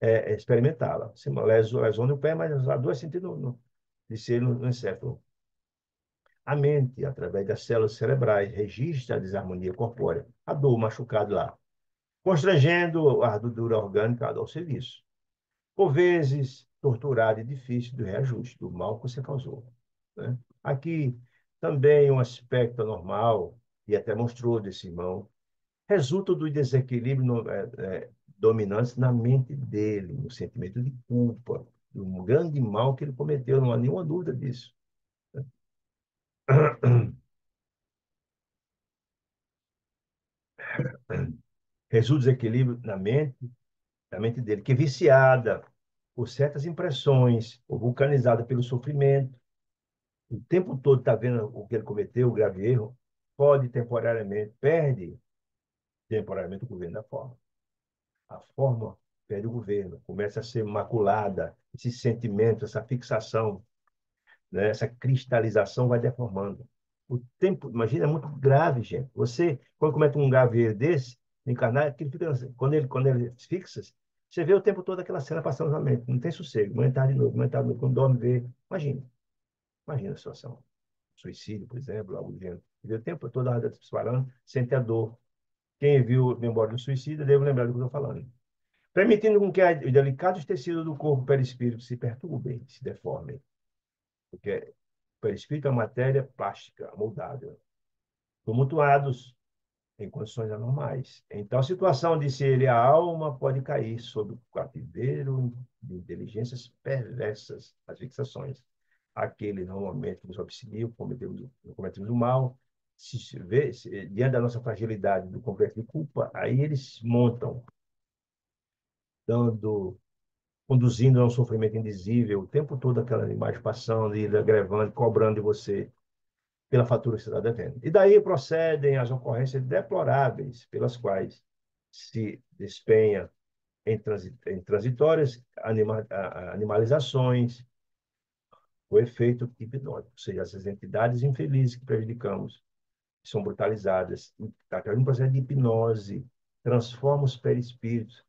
experimentá-la. Se lesiona o pé, mas a dor é sentida de ser no encéfalo. A mente, através das células cerebrais, registra a desarmonia corpórea, a dor, o machucado lá, constrangendo a ardura orgânica ao serviço. Por vezes, torturado e difícil do reajuste, do mal que você causou. Né? Aqui, também um aspecto anormal, e até mostrou desse irmão, resulta do desequilíbrio dominante na mente dele, no sentimento de culpa, do grande mal que ele cometeu, não há nenhuma dúvida disso. Resulta do desequilíbrio na mente dele, que é viciada por certas impressões, ou vulcanizada pelo sofrimento, o tempo todo está vendo o que ele cometeu, o grave erro, perde temporariamente o governo da forma. A forma perde o governo, começa a ser maculada, esse sentimento, essa fixação, né? Essa cristalização vai deformando. O tempo, imagina, é muito grave, gente. Você, quando comete um grave erro desse, encarnar, quando ele fixa, você vê o tempo todo aquela cena passando na mente, não tem sossego, amanhã tarde de novo, amanhã tarde de novo, quando dorme, vê. Imagina a situação. Suicídio, por exemplo, algo do gênero. Vê o tempo todo a raiva disparando, sente a dor. Quem viu Memória do Suicida deve lembrar do que eu estou falando. Permitindo com que os delicados tecidos do corpo perispírito se perturbem, se deformem. Porque o perispírito é uma matéria plástica, moldável, tumultuados em condições anormais. Em tal situação, disse ele, a alma pode cair sob o cativeiro de inteligências perversas, as fixações. Aquele, normalmente, que nos obsidiam, cometemos o mal, diante da nossa fragilidade, do complexo de culpa, aí eles montam, dando conduzindo a um sofrimento indizível, o tempo todo aquela imagem passando e gravando, cobrando de você pela fatura que você está devendo. E daí procedem as ocorrências deploráveis pelas quais se despenha em transitórias animalizações, o efeito hipnótico, ou seja, essas entidades infelizes que prejudicamos, que são brutalizadas, através de um processo de hipnose, transforma os perispíritos.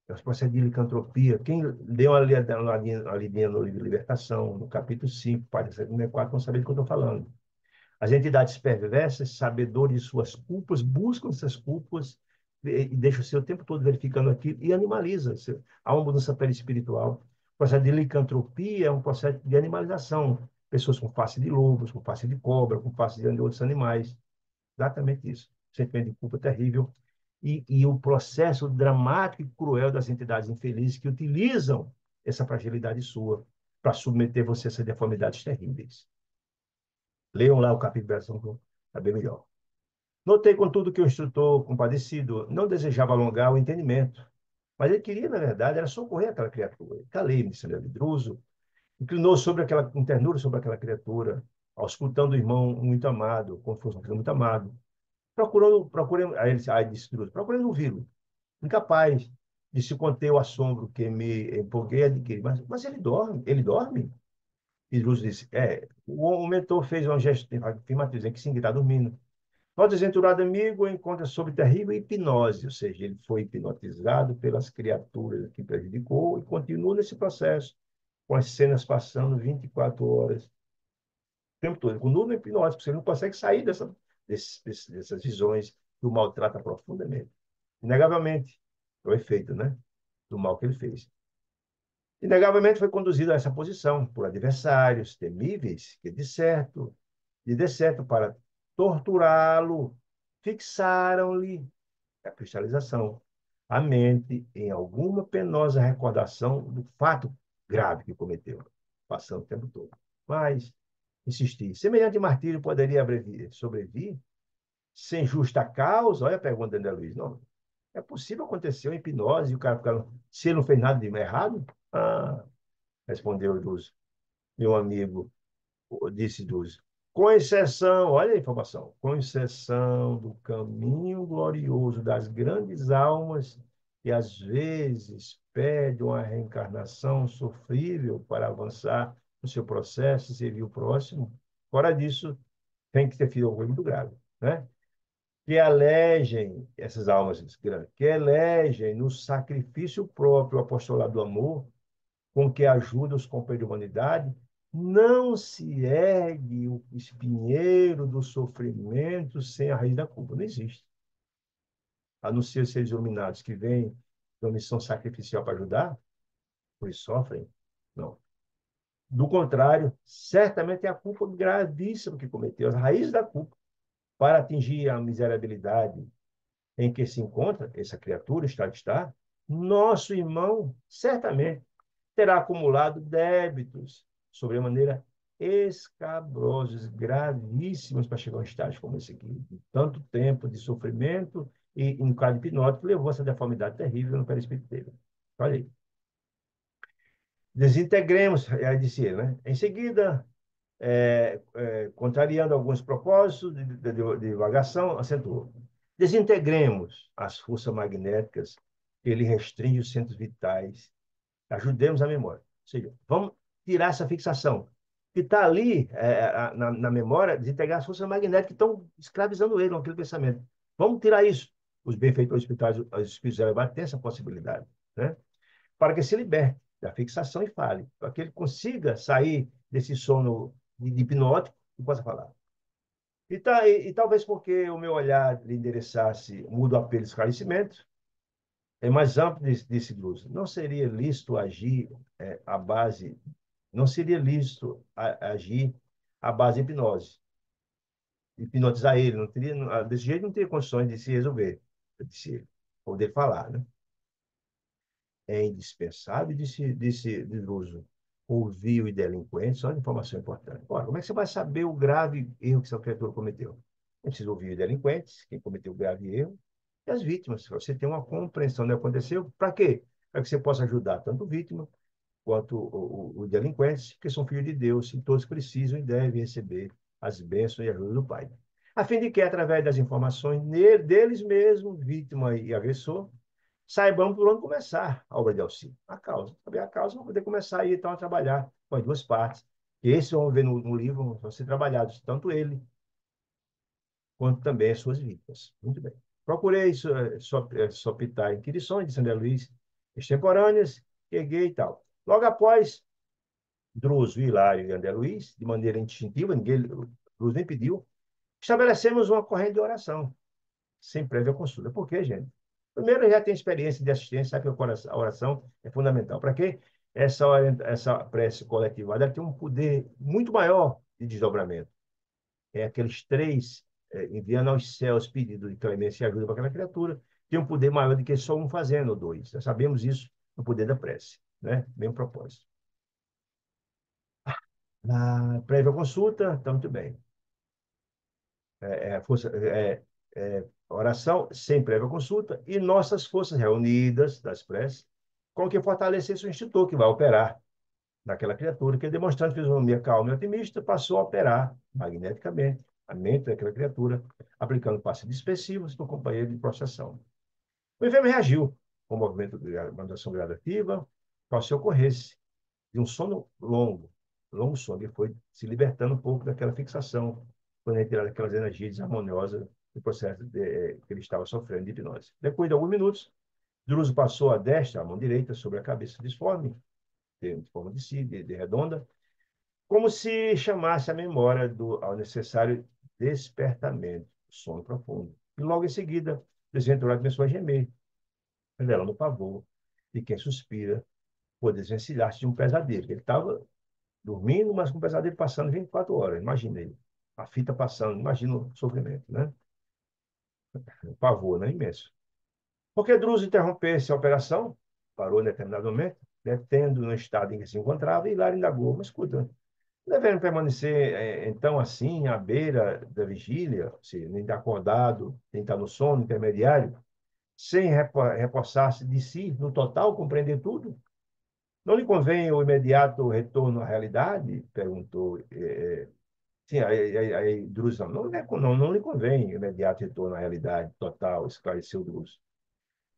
É um processo de licantropia. Quem deu uma lidinha no livro Libertação, no capítulo 5, página 74, vão saber do que eu estou falando. As entidades perversas, sabedores de suas culpas, buscam essas culpas e deixam o seu tempo todo verificando aquilo e animaliza. Há uma mudança perispiritual. O processo de licantropia é um processo de animalização. Pessoas com face de lobos, com face de cobra, com face de outros animais. Exatamente isso. Sentimento de culpa terrível. E o processo dramático e cruel das entidades infelizes que utilizam essa fragilidade sua para submeter você a essas deformidades terríveis. Leiam lá o capítulo versão, é bem melhor. Notei, contudo, que o instrutor compadecido não desejava alongar o entendimento, mas ele queria, na verdade, era socorrer aquela criatura. Calei-me, Senhor Vidruso, inclinou sobre aquela, com ternura sobre aquela criatura, auscultando o irmão muito amado, como fosse um filho muito amado, procurando, aí disse Druso, procurando ouvi-lo, incapaz de se conter o assombro que me empolguei a adquirir. Mas ele dorme, ele dorme? E Druso disse, o mentor fez um gesto afirmativo, dizendo que sim, que está dormindo. Nosso desventurado amigo encontra sob terrível hipnose, ou seja, ele foi hipnotizado pelas criaturas que prejudicou e continua nesse processo, com as cenas passando 24 horas, o tempo todo, com nulo hipnose, porque você não consegue sair dessas visões que o maltrata profundamente. Inegavelmente, é o efeito, né, do mal que ele fez. Inegavelmente foi conduzido a essa posição por adversários temíveis que, de certo, para torturá-lo, fixaram-lhe a cristalização, a mente em alguma penosa recordação do fato grave que cometeu, passando o tempo todo. Mas, insisti, semelhante martírio poderia sobreviver sem justa causa? Olha a pergunta de André Luiz. Não, é possível acontecer uma hipnose e o cara ficar... Se ele não fez nada de errado? Ah, respondeu Luz, meu amigo, disse Luz. Com exceção, olha a informação, com exceção do caminho glorioso das grandes almas que às vezes pedem uma reencarnação sofrível para avançar no seu processo e servir o próximo, fora disso, tem que ter sido algo muito grave, né? Que elegem essas almas grandes, que elegem no sacrifício próprio o apostolado do amor, com que ajuda os companheiros de humanidade, não se ergue o espinheiro do sofrimento sem a raiz da culpa. Não existe. A não ser os seres iluminados que vêm de uma missão sacrificial para ajudar, pois sofrem. Não. Do contrário, certamente é a culpa gravíssima que cometeu, a raiz da culpa, para atingir a miserabilidade em que se encontra essa criatura, está, nosso irmão certamente terá acumulado débitos sobremaneira escabrosos, gravíssimos para chegar a um estágio como esse aqui. Tanto tempo de sofrimento e um quadro hipnótico levou a essa deformidade terrível no perispírito dele. Olha aí. Desintegremos, aí disse ele, né? Em seguida, contrariando alguns propósitos de divagação, acentuou. Desintegremos as forças magnéticas que lhe restringem os centros vitais. Ajudemos a memória. Ou seja, vamos tirar essa fixação que está ali na memória, desintegrar as forças magnéticas que estão escravizando ele naquele pensamento. Vamos tirar isso. Os benfeitores espirituais, os espíritos elevados têm essa possibilidade, né? Para que se liberte da fixação e fale, para que ele consiga sair desse sono de hipnótico e possa falar. E talvez porque o meu olhar lhe endereçasse, mudo apelo de esclarecimento, é mais amplo, disse Luz. Não seria lícito agir à base, não seria lícito agir à base de hipnose, hipnotizar ele, não teria, desse jeito não teria condições de se resolver, disse ele, poder falar, né? É indispensável, disse Druso, ouvir o delinquente, só uma informação importante. Ora, como é que você vai saber o grave erro que seu criatura cometeu? É preciso ouvir os delinquentes, quem cometeu o grave erro, e as vítimas. Se você tem uma compreensão do que aconteceu, para quê? Para que você possa ajudar tanto a vítima quanto os delinquentes, que são filhos de Deus, e todos precisam e devem receber as bênçãos e ajuda do Pai. A fim de que, através das informações deles mesmos, vítima e agressor, saibamos por onde começar a obra de auxílio. A causa. Saber a causa para poder começar aí, então, a trabalhar com as duas partes. E esse, vamos ver no livro, vão ser trabalhados, tanto ele quanto também as suas vítimas. Muito bem. Procurei sopitar inquirições de Sandra Luiz extemporâneas, peguei e tal. Logo após, Druso, Hilário e André Luiz, de maneira instintiva, ninguém, Druso nem pediu, estabelecemos uma corrente de oração, sem prévia consulta. Por quê, gente? Primeiro, já tem experiência de assistência, sabe que a oração é fundamental. Para quê? Essa prece coletiva ela tem um poder muito maior de desdobramento. É aqueles três enviando aos céus pedido de clemência e ajuda para aquela criatura, tem um poder maior do que só um fazendo, ou dois. Nós sabemos isso no poder da prece, né? Mesmo propósito. Na prévia consulta, está muito bem. Oração sem prévia consulta e nossas forças reunidas das preces, com que fortalecer esse instrutor que vai operar naquela criatura, que demonstrando fisionomia calma e otimista, passou a operar magneticamente a mente daquela criatura, aplicando passos dispersivos no companheiro de processão. O enfermo reagiu com o movimento de manutenção gradativa, para se ocorresse de um sono longo, longo sono, e foi se libertando um pouco daquela fixação, quando ele tirava aquelas energias desarmoniosas do processo que ele estava sofrendo de hipnose. Depois de alguns minutos, Druso passou a destra, a mão direita, sobre a cabeça disforme, de forma de redonda, como se chamasse a memória ao necessário despertamento, sono profundo. E logo em seguida, o desventurado começou a gemer, revelando o pavor de quem suspira por desvencilhar-se de um pesadelo. Ele estava dormindo, mas com o pesadelo passando 24 horas. Imaginei. A fita passando, imagina o sofrimento, né? O pavor, né? Imenso. Porque Druso interrompesse a operação, parou em determinado momento, detendo no estado em que se encontrava, e lá indagou, mas escuta, devendo permanecer, então, assim, à beira da vigília, se nem estar acordado, nem estar no sono intermediário, sem repossar-se de si, no total, compreender tudo? Não lhe convém o imediato retorno à realidade? Perguntou. Sim, aí Druso, não lhe convém o imediato retorno à realidade total, esclareceu Druso.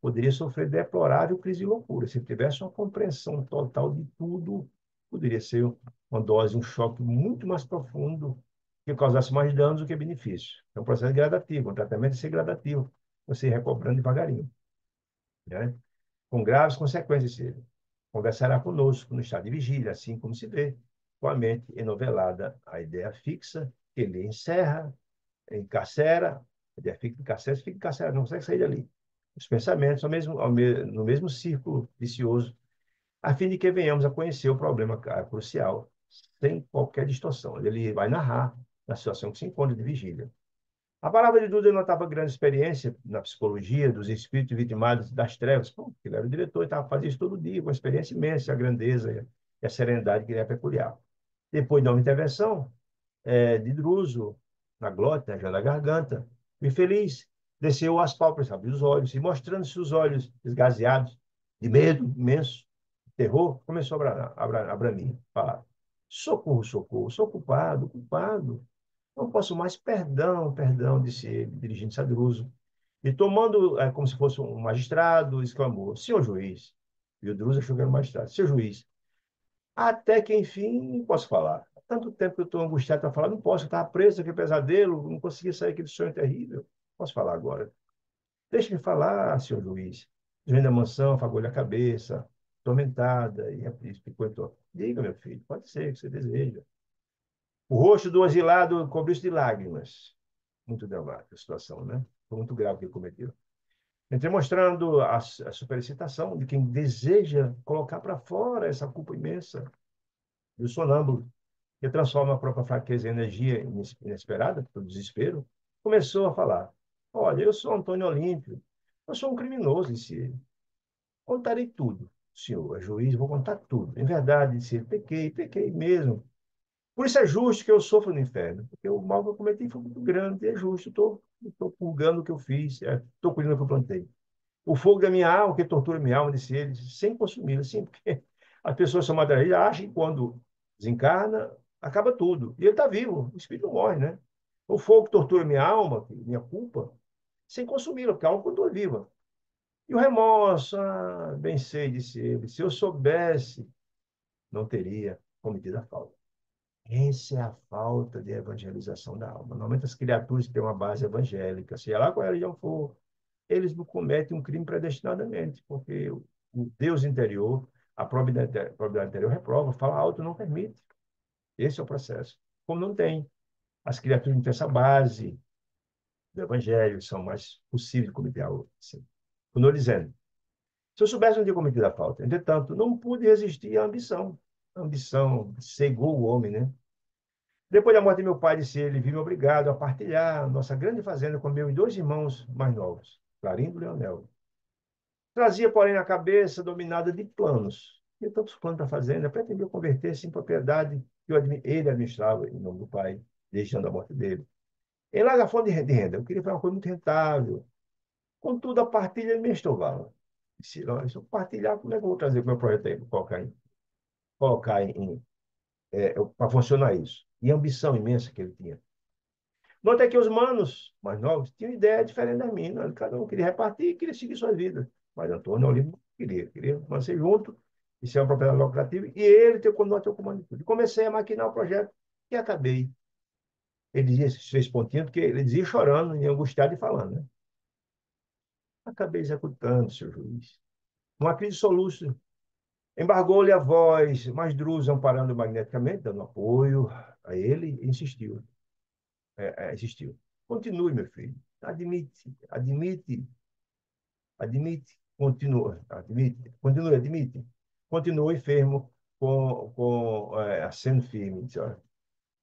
Poderia sofrer deplorável crise de loucura. Se tivesse uma compreensão total de tudo, poderia ser uma dose, um choque muito mais profundo, que causasse mais danos do que benefícios. É um processo gradativo, um tratamento tem que ser gradativo, você ir recobrando devagarinho, né? Com graves consequências, Ciro. Conversará conosco no estado de vigília, assim como se vê, com a mente enovelada, a ideia fixa, que ele encerra, encarcera, a ideia fixa, encarcera, fica encarcerado, não consegue sair dali. Os pensamentos no mesmo círculo vicioso, a fim de que venhamos a conhecer o problema crucial, sem qualquer distorção. Ele vai narrar na situação que se encontra de vigília. A palavra de Duda denotava grande experiência na psicologia dos espíritos vitimados das trevas. Pô, ele era o diretor e fazia isso todo dia, com uma experiência imensa, a grandeza e a serenidade que lhe é peculiar. Depois de uma intervenção de Druso, na glótia, já na garganta, o infeliz desceu as pálpebras, abriu os olhos, e mostrando-se os olhos esgazeados, de medo imenso, terror, começou a bramir, falar: socorro, socorro, sou culpado, culpado. Não posso mais, perdão, perdão, disse ele, dirigindo-se a Druso. E tomando, como se fosse um magistrado, exclamou: senhor juiz. E o Druso achou que era um magistrado: senhor juiz, até que, enfim, posso falar. Há tanto tempo que eu estou angustiado para falar, não posso, eu estava preso, aquele pesadelo, não conseguia sair daquele sonho terrível. Posso falar agora. Deixe-me falar, senhor juiz. O juiz da mansão afagou-lhe a cabeça, atormentada, e explicou então: diga, meu filho, pode ser o que você deseja. O rosto do exilado cobriu-se de lágrimas. Muito dramática a situação, né? Foi muito grave o que ele cometeu. Entrei mostrando a superexcitação de quem deseja colocar para fora essa culpa imensa do sonâmbulo, que transforma a própria fraqueza em energia inesperada, pelo desespero. Começou a falar: olha, eu sou Antônio Olímpio, eu sou um criminoso, disse ele. Contarei tudo, senhor, é juiz, vou contar tudo. Em verdade, disse ele, pequei, pequei mesmo. Por isso é justo que eu sofra no inferno, porque o mal que eu cometi foi muito grande, e é justo, estou purgando o que eu fiz, estou cuidando do que eu plantei. O fogo da minha alma, que tortura minha alma, disse ele, sem consumi-la, assim, porque as pessoas são materialistas, acham que quando desencarna, acaba tudo. E ele está vivo, o espírito não morre, né? O fogo que tortura minha alma, minha culpa, sem consumi-la, porque a alma continua viva. E o remorso, bem sei, disse ele, se eu soubesse, não teria cometido a falta. Essa é a falta de evangelização da alma. Normalmente as criaturas que têm uma base evangélica, seja lá qual a religião for, eles não cometem um crime predestinadamente, porque o Deus interior, a probabilidade interior reprova, fala alto não permite. Esse é o processo. Como não tem, as criaturas não têm essa base do evangelho, são mais possíveis de cometer algo assim. Continuo dizendo, se eu soubesse onde tinha cometido a falta, entretanto, não pude resistir à ambição. A ambição cegou o homem, né? Depois da morte de meu pai, disse ele, vi-me obrigado a partilhar nossa grande fazenda com meus dois irmãos mais novos, Clarindo e Leonel. Trazia, porém, na cabeça dominada de planos. Tinha tantos planos para a fazenda, pretendia converter-se em propriedade que ele administrava em nome do pai, deixando a morte dele. Em larga fonte de renda. Eu queria fazer uma coisa muito rentável. Contudo, a partilha me estovava. Disse, "Não, se eu partilhar, como é que eu vou trazer o meu projeto aí para colocar para funcionar isso? E a ambição imensa que ele tinha. Nota que os manos mais novos tinham ideia diferente da minha. Né? Cada um queria repartir e queria seguir sua vida. Mas Antônio Oliveira queria manter junto, e ser uma propriedade lucrativa, e ele continuar ter o comando de tudo. E comecei a maquinar o projeto e acabei. Ele dizia esses 3 pontinhos, porque ele dizia chorando e angustiado e falando. Né? Acabei executando, seu juiz. Uma crise de soluço. Embargou-lhe a voz, mas Drus, amparando magneticamente, dando apoio a ele, insistiu. Insistiu. Continue, meu filho. Admite. Continue firme sendo firme. Disse, olha,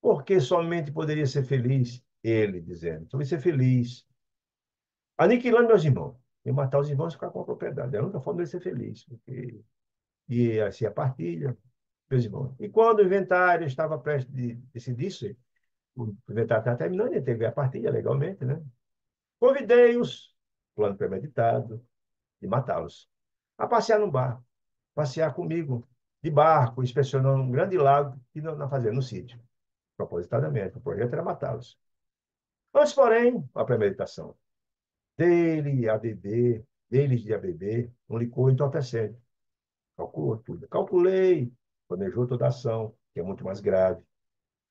porque somente poderia ser feliz ele, dizendo, somente ser feliz, aniquilando meus irmãos. E matar os irmãos e ficar com a propriedade. É a única forma de ele ser feliz. Porque, e assim, a partilha, meus irmãos. E quando o inventário estava prestes de decidir-se, o inventário está terminando, ele teve a partilha legalmente, né? Convidei-os, plano premeditado, de matá-los, a passear no barco, passear comigo, de barco, inspecionando um grande lago e na fazenda, no sítio, propositadamente. O projeto era matá-los. Antes, porém, a premeditação. Deles a beber, um licor entorpecente. Calculou tudo. Calculei, planejou toda a ação, que é muito mais grave.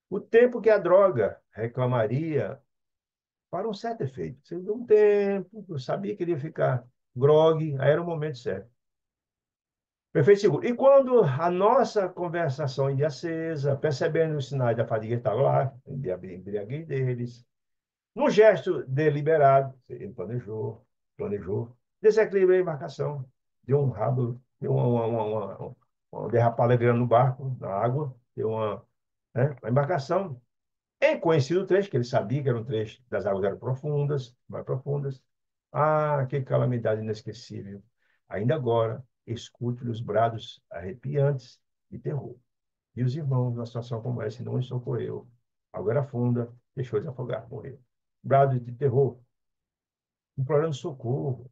O tempo que a droga reclamaria para um certo efeito. Você deu um tempo, eu sabia que ele ia ficar grogue, aí era o momento certo. Perfeito, seguro. E quando a nossa conversação ia acesa, percebendo os sinais da fadiga que estava lá, embriaguez deles, num gesto deliberado, ele planejou, desequilibrei a embarcação, deu um rabo, deu uma derrapada grande no barco, na água, deu a embarcação. Em conhecido o trecho, que ele sabia que era um trecho das águas eram profundas, mais profundas. Ah, que calamidade inesquecível. Ainda agora, escuto-lhe os brados arrepiantes de terror. E os irmãos, numa situação como essa, não socorreu. Agora funda, deixou de afogar, morreu. Brados de terror, implorando socorro.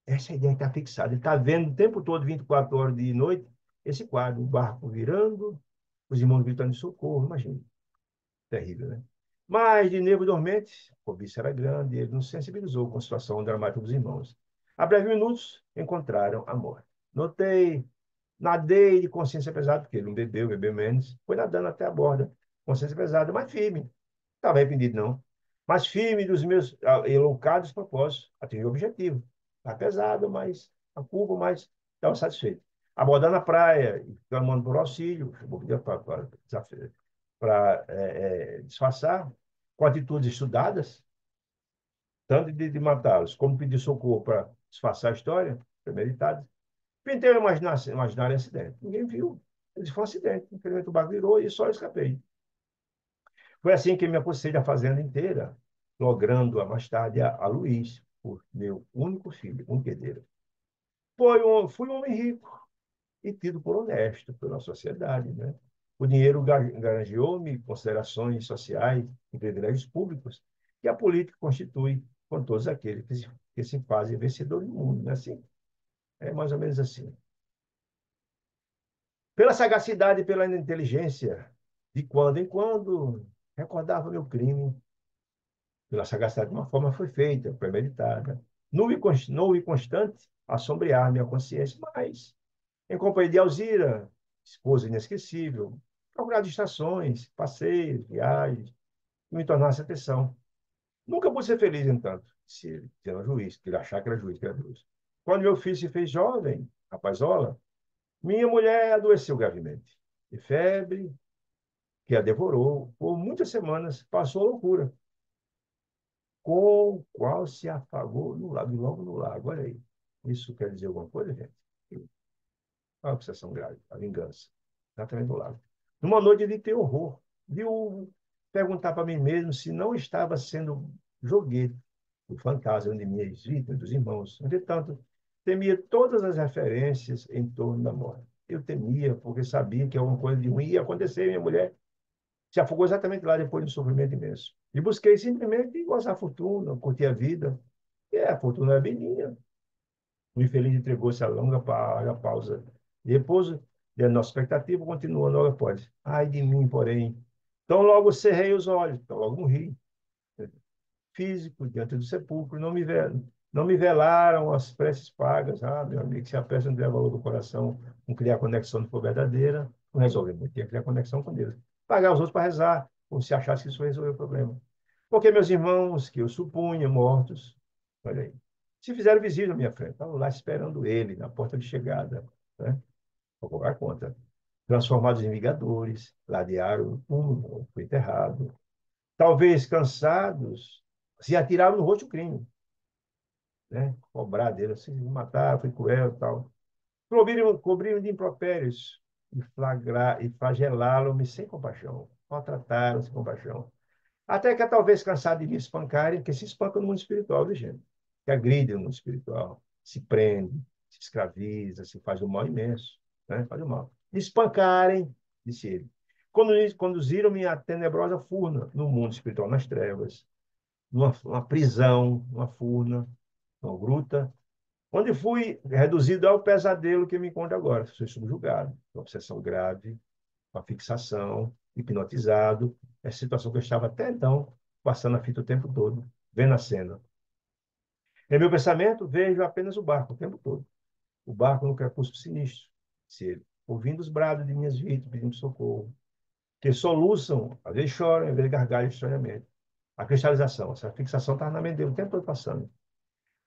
Essa ideia está fixada. Ele está vendo o tempo todo, 24 horas de noite, esse quadro, o barco virando, os irmãos gritando de socorro. Imagina. Terrível, né? Mas, de nervo dormente, a cobiça era grande e ele não se sensibilizou com a situação dramática dos irmãos. A breves minutos, encontraram a morte. Nadei de consciência pesada, porque ele não bebeu menos. Foi nadando até a borda, consciência pesada, mas firme. Estava arrependido, não. Mas firme dos meus elocados propósitos. Atingi o objetivo. Está pesado, mas a culpa, mas estava satisfeito. Abordando a praia, clamando por auxílio, para disfarçar, com atitudes estudadas, tanto de matá-los, como pedir socorro para disfarçar a história, premeditadas. Pintei o imaginário acidente. Ninguém viu. Ele foi um acidente. Infelizmente o barco virou e só escapei. Foi assim que me apossei da fazenda inteira, logrando-a mais tarde a Luiz, por meu único filho, um herdeiro. Fui um homem rico e tido por honesto pela sociedade, né? O dinheiro granjeou-me considerações sociais e privilégios públicos que a política constitui com todos aqueles que se fazem vencedores do mundo, não é assim? É mais ou menos assim. Pela sagacidade e pela inteligência, de quando em quando, recordava meu crime. Pela sagacidade, de uma forma foi feita, premeditada. Nuvem constante, a sombrear minha consciência, mas, em companhia de Alzira, esposa inesquecível, procurar distrações, passeios, viagens, que me tornasse atenção. Nunca pude ser feliz, entanto, se ele era juiz, que ele achava que era juiz, que era juiz. Quando meu filho se fez jovem, rapazola, minha mulher adoeceu gravemente. De febre, que a devorou por muitas semanas, passou a loucura, com o qual se afagou no lago, logo no lago. Olha aí. Isso quer dizer alguma coisa, gente? A obsessão grave, a vingança. Exatamente do lago. Numa noite de terror, viu perguntar para mim mesmo se não estava sendo joguete do fantasma de minhas vítimas, dos irmãos. Entretanto, temia todas as referências em torno da morte. Eu temia porque sabia que alguma coisa de ruim ia acontecer. Minha mulher se afogou exatamente lá depois de um sofrimento imenso. E busquei simplesmente gozar a fortuna, curtir a vida. E a fortuna é bem minha. O infeliz entregou-se a longa pausa. Depois, da nossa expectativa, continua logo após. Ai de mim, porém. Então logo cerrei os olhos, então logo morri. Físico, diante do sepulcro, não me velaram as preces pagas. Ah, meu amigo, se a peça não tiver valor do coração, não criar conexão não for verdadeira, não resolve. Tem que criar conexão com Deus. Pagar os outros para rezar, como se achasse que isso vai resolver o problema. Porque meus irmãos, que eu supunha mortos, olha aí, se fizeram visível na minha frente, estavam lá esperando ele, na porta de chegada, né? Vou cobrar conta. Transformados em vingadores, ladearam o túmulo, foi enterrado. Talvez cansados, se atiraram no rosto do crime, né? Cobrar dele, assim, me mataram, foi cruel e tal. Cobriram de impropérios e flagelaram-me sem compaixão. Maltrataram sem compaixão. Até que talvez cansado de me espancarem, porque se espancam no mundo espiritual, viu, gente? Que agridem no mundo espiritual, se prende, se escraviza, se faz um mal imenso, né? Faz um mal. Me espancarem, disse ele. Conduziram-me à tenebrosa furna, no mundo espiritual, nas trevas, numa prisão, uma furna, uma gruta, onde fui reduzido ao pesadelo que me encontro agora. Fui subjugado, uma obsessão grave, uma fixação, hipnotizado. Essa situação que eu estava até então passando a fita o tempo todo, vendo a cena. Em meu pensamento, vejo apenas o barco o tempo todo. O barco no crepúsculo sinistro, se ele, ouvindo os brados de minhas vítimas pedindo socorro, que soluçam, às vezes choram, às vezes gargalham estranhamente. A cristalização, essa fixação estava na mente dele o tempo todo passando.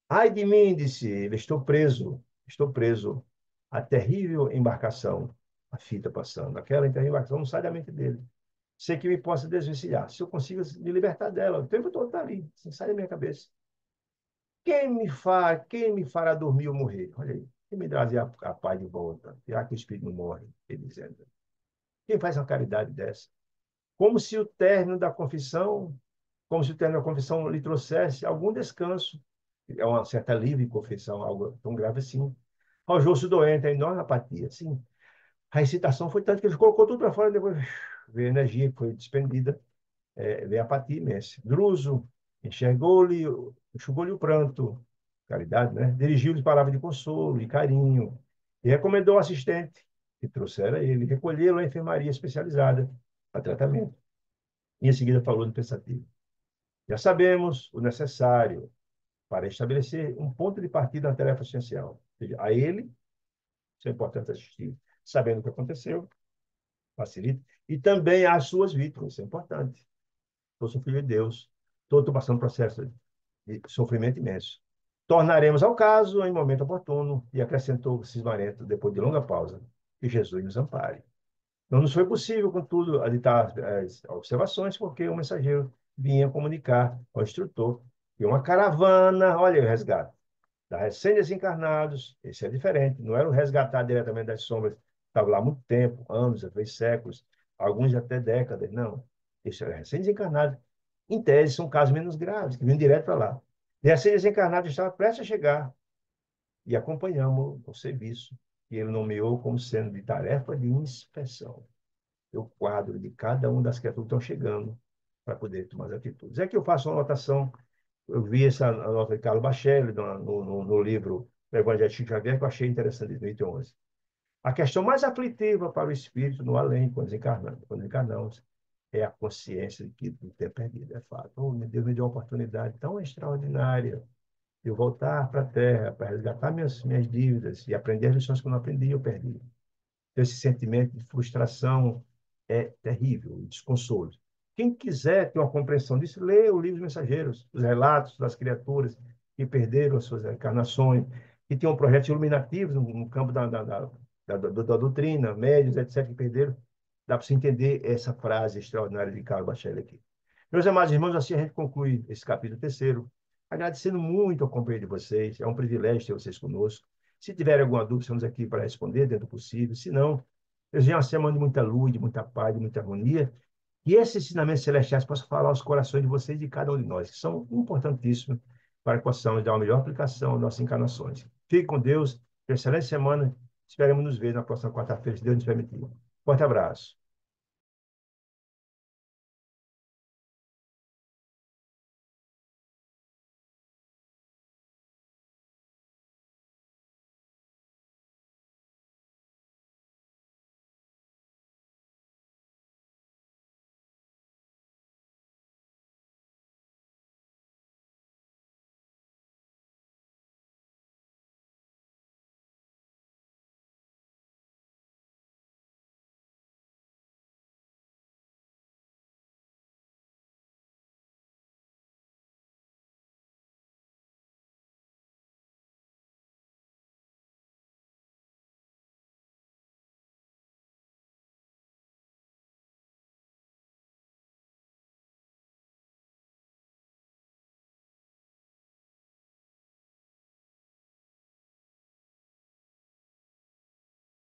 Ai de mim, disse ele, estou preso. A terrível embarcação, a fita passando. Aquela terrível embarcação não sai da mente dele. Sei que me possa desvencilhar. Se eu consigo me libertar dela, o tempo todo está ali, sem sair da minha cabeça. Quem me fará dormir ou morrer? Olha aí. Quem me trazia a paz de volta? Já que o espírito não morre, ele dizendo. Quem faz uma caridade dessa? Como se o término da confissão, como se o término da confissão lhe trouxesse algum descanso. É uma certa alívio em confissão, algo tão grave assim. Arrojou-se doente, a enorme apatia. Sim, a excitação foi tanto que ele colocou tudo para fora, depois veio a energia que foi despendida, veio a apatia imensa. Druso enxergou-lhe, enxugou-lhe o pranto, caridade, né? Dirigiu-lhe palavras de consolo e carinho, e recomendou ao assistente que trouxera ele, recolhê-lo à enfermaria especializada para tratamento. E em seguida falou no pensativo. Já sabemos o necessário para estabelecer um ponto de partida na tarefa essencial. Ou seja, a ele, isso é importante assistir, sabendo o que aconteceu, facilita, e também às suas vítimas, isso é importante. Eu sou filho de Deus, estou passando um processo de sofrimento imenso. Tornaremos ao caso em momento oportuno, e acrescentou cismarento, depois de longa pausa, que Jesus nos ampare. Não nos foi possível, contudo, aditar as observações, porque o mensageiro vinha comunicar ao instrutor que uma caravana, olha o resgate, da recém-desencarnados, esse é diferente, não era o resgatar diretamente das sombras, estava lá há muito tempo, anos, às vezes séculos, alguns até décadas, não. Isso era recém-desencarnado. Em tese, são casos menos graves, que vinham direto para lá. E recém-desencarnado estava prestes a chegar, e acompanhamos o serviço que ele nomeou como sendo de tarefa de inspeção. O quadro de cada uma das criaturas que estão chegando para poder tomar as atitudes. É que eu faço uma anotação, eu vi essa nota de Carlo Bacelli no livro O Evangelho de Chico Xavier, que eu achei interessante, de 2011. A questão mais aflitiva para o espírito no além, quando encarnamos, é a consciência de que o tempo é perdido, é fato. Oh, meu Deus, me deu uma oportunidade tão extraordinária de eu voltar para a Terra, para resgatar minhas dívidas e aprender as lições que eu não aprendi, eu perdi. Esse sentimento de frustração é terrível, desconsolo. Quem quiser ter uma compreensão disso, lê o livro dos Mensageiros, os relatos das criaturas que perderam as suas encarnações, que tinham projetos iluminativos no campo da doutrina, médios, etc., que perderam. Dá para se entender essa frase extraordinária de Carlo Bacelli aqui. Meus amados irmãos, assim a gente conclui esse capítulo terceiro, agradecendo muito a companhia de vocês. É um privilégio ter vocês conosco. Se tiverem alguma dúvida, estamos aqui para responder dentro do possível. Se não, desejo uma semana de muita luz, de muita paz, de muita harmonia. Que esses ensinamentos celestiais possam falar aos corações de vocês e de cada um de nós, que são importantíssimos para que possamos dar uma melhor aplicação às nossas encarnações. Fique com Deus, excelente semana. Esperamos nos ver na próxima quarta-feira, se Deus nos permitir. Forte abraço.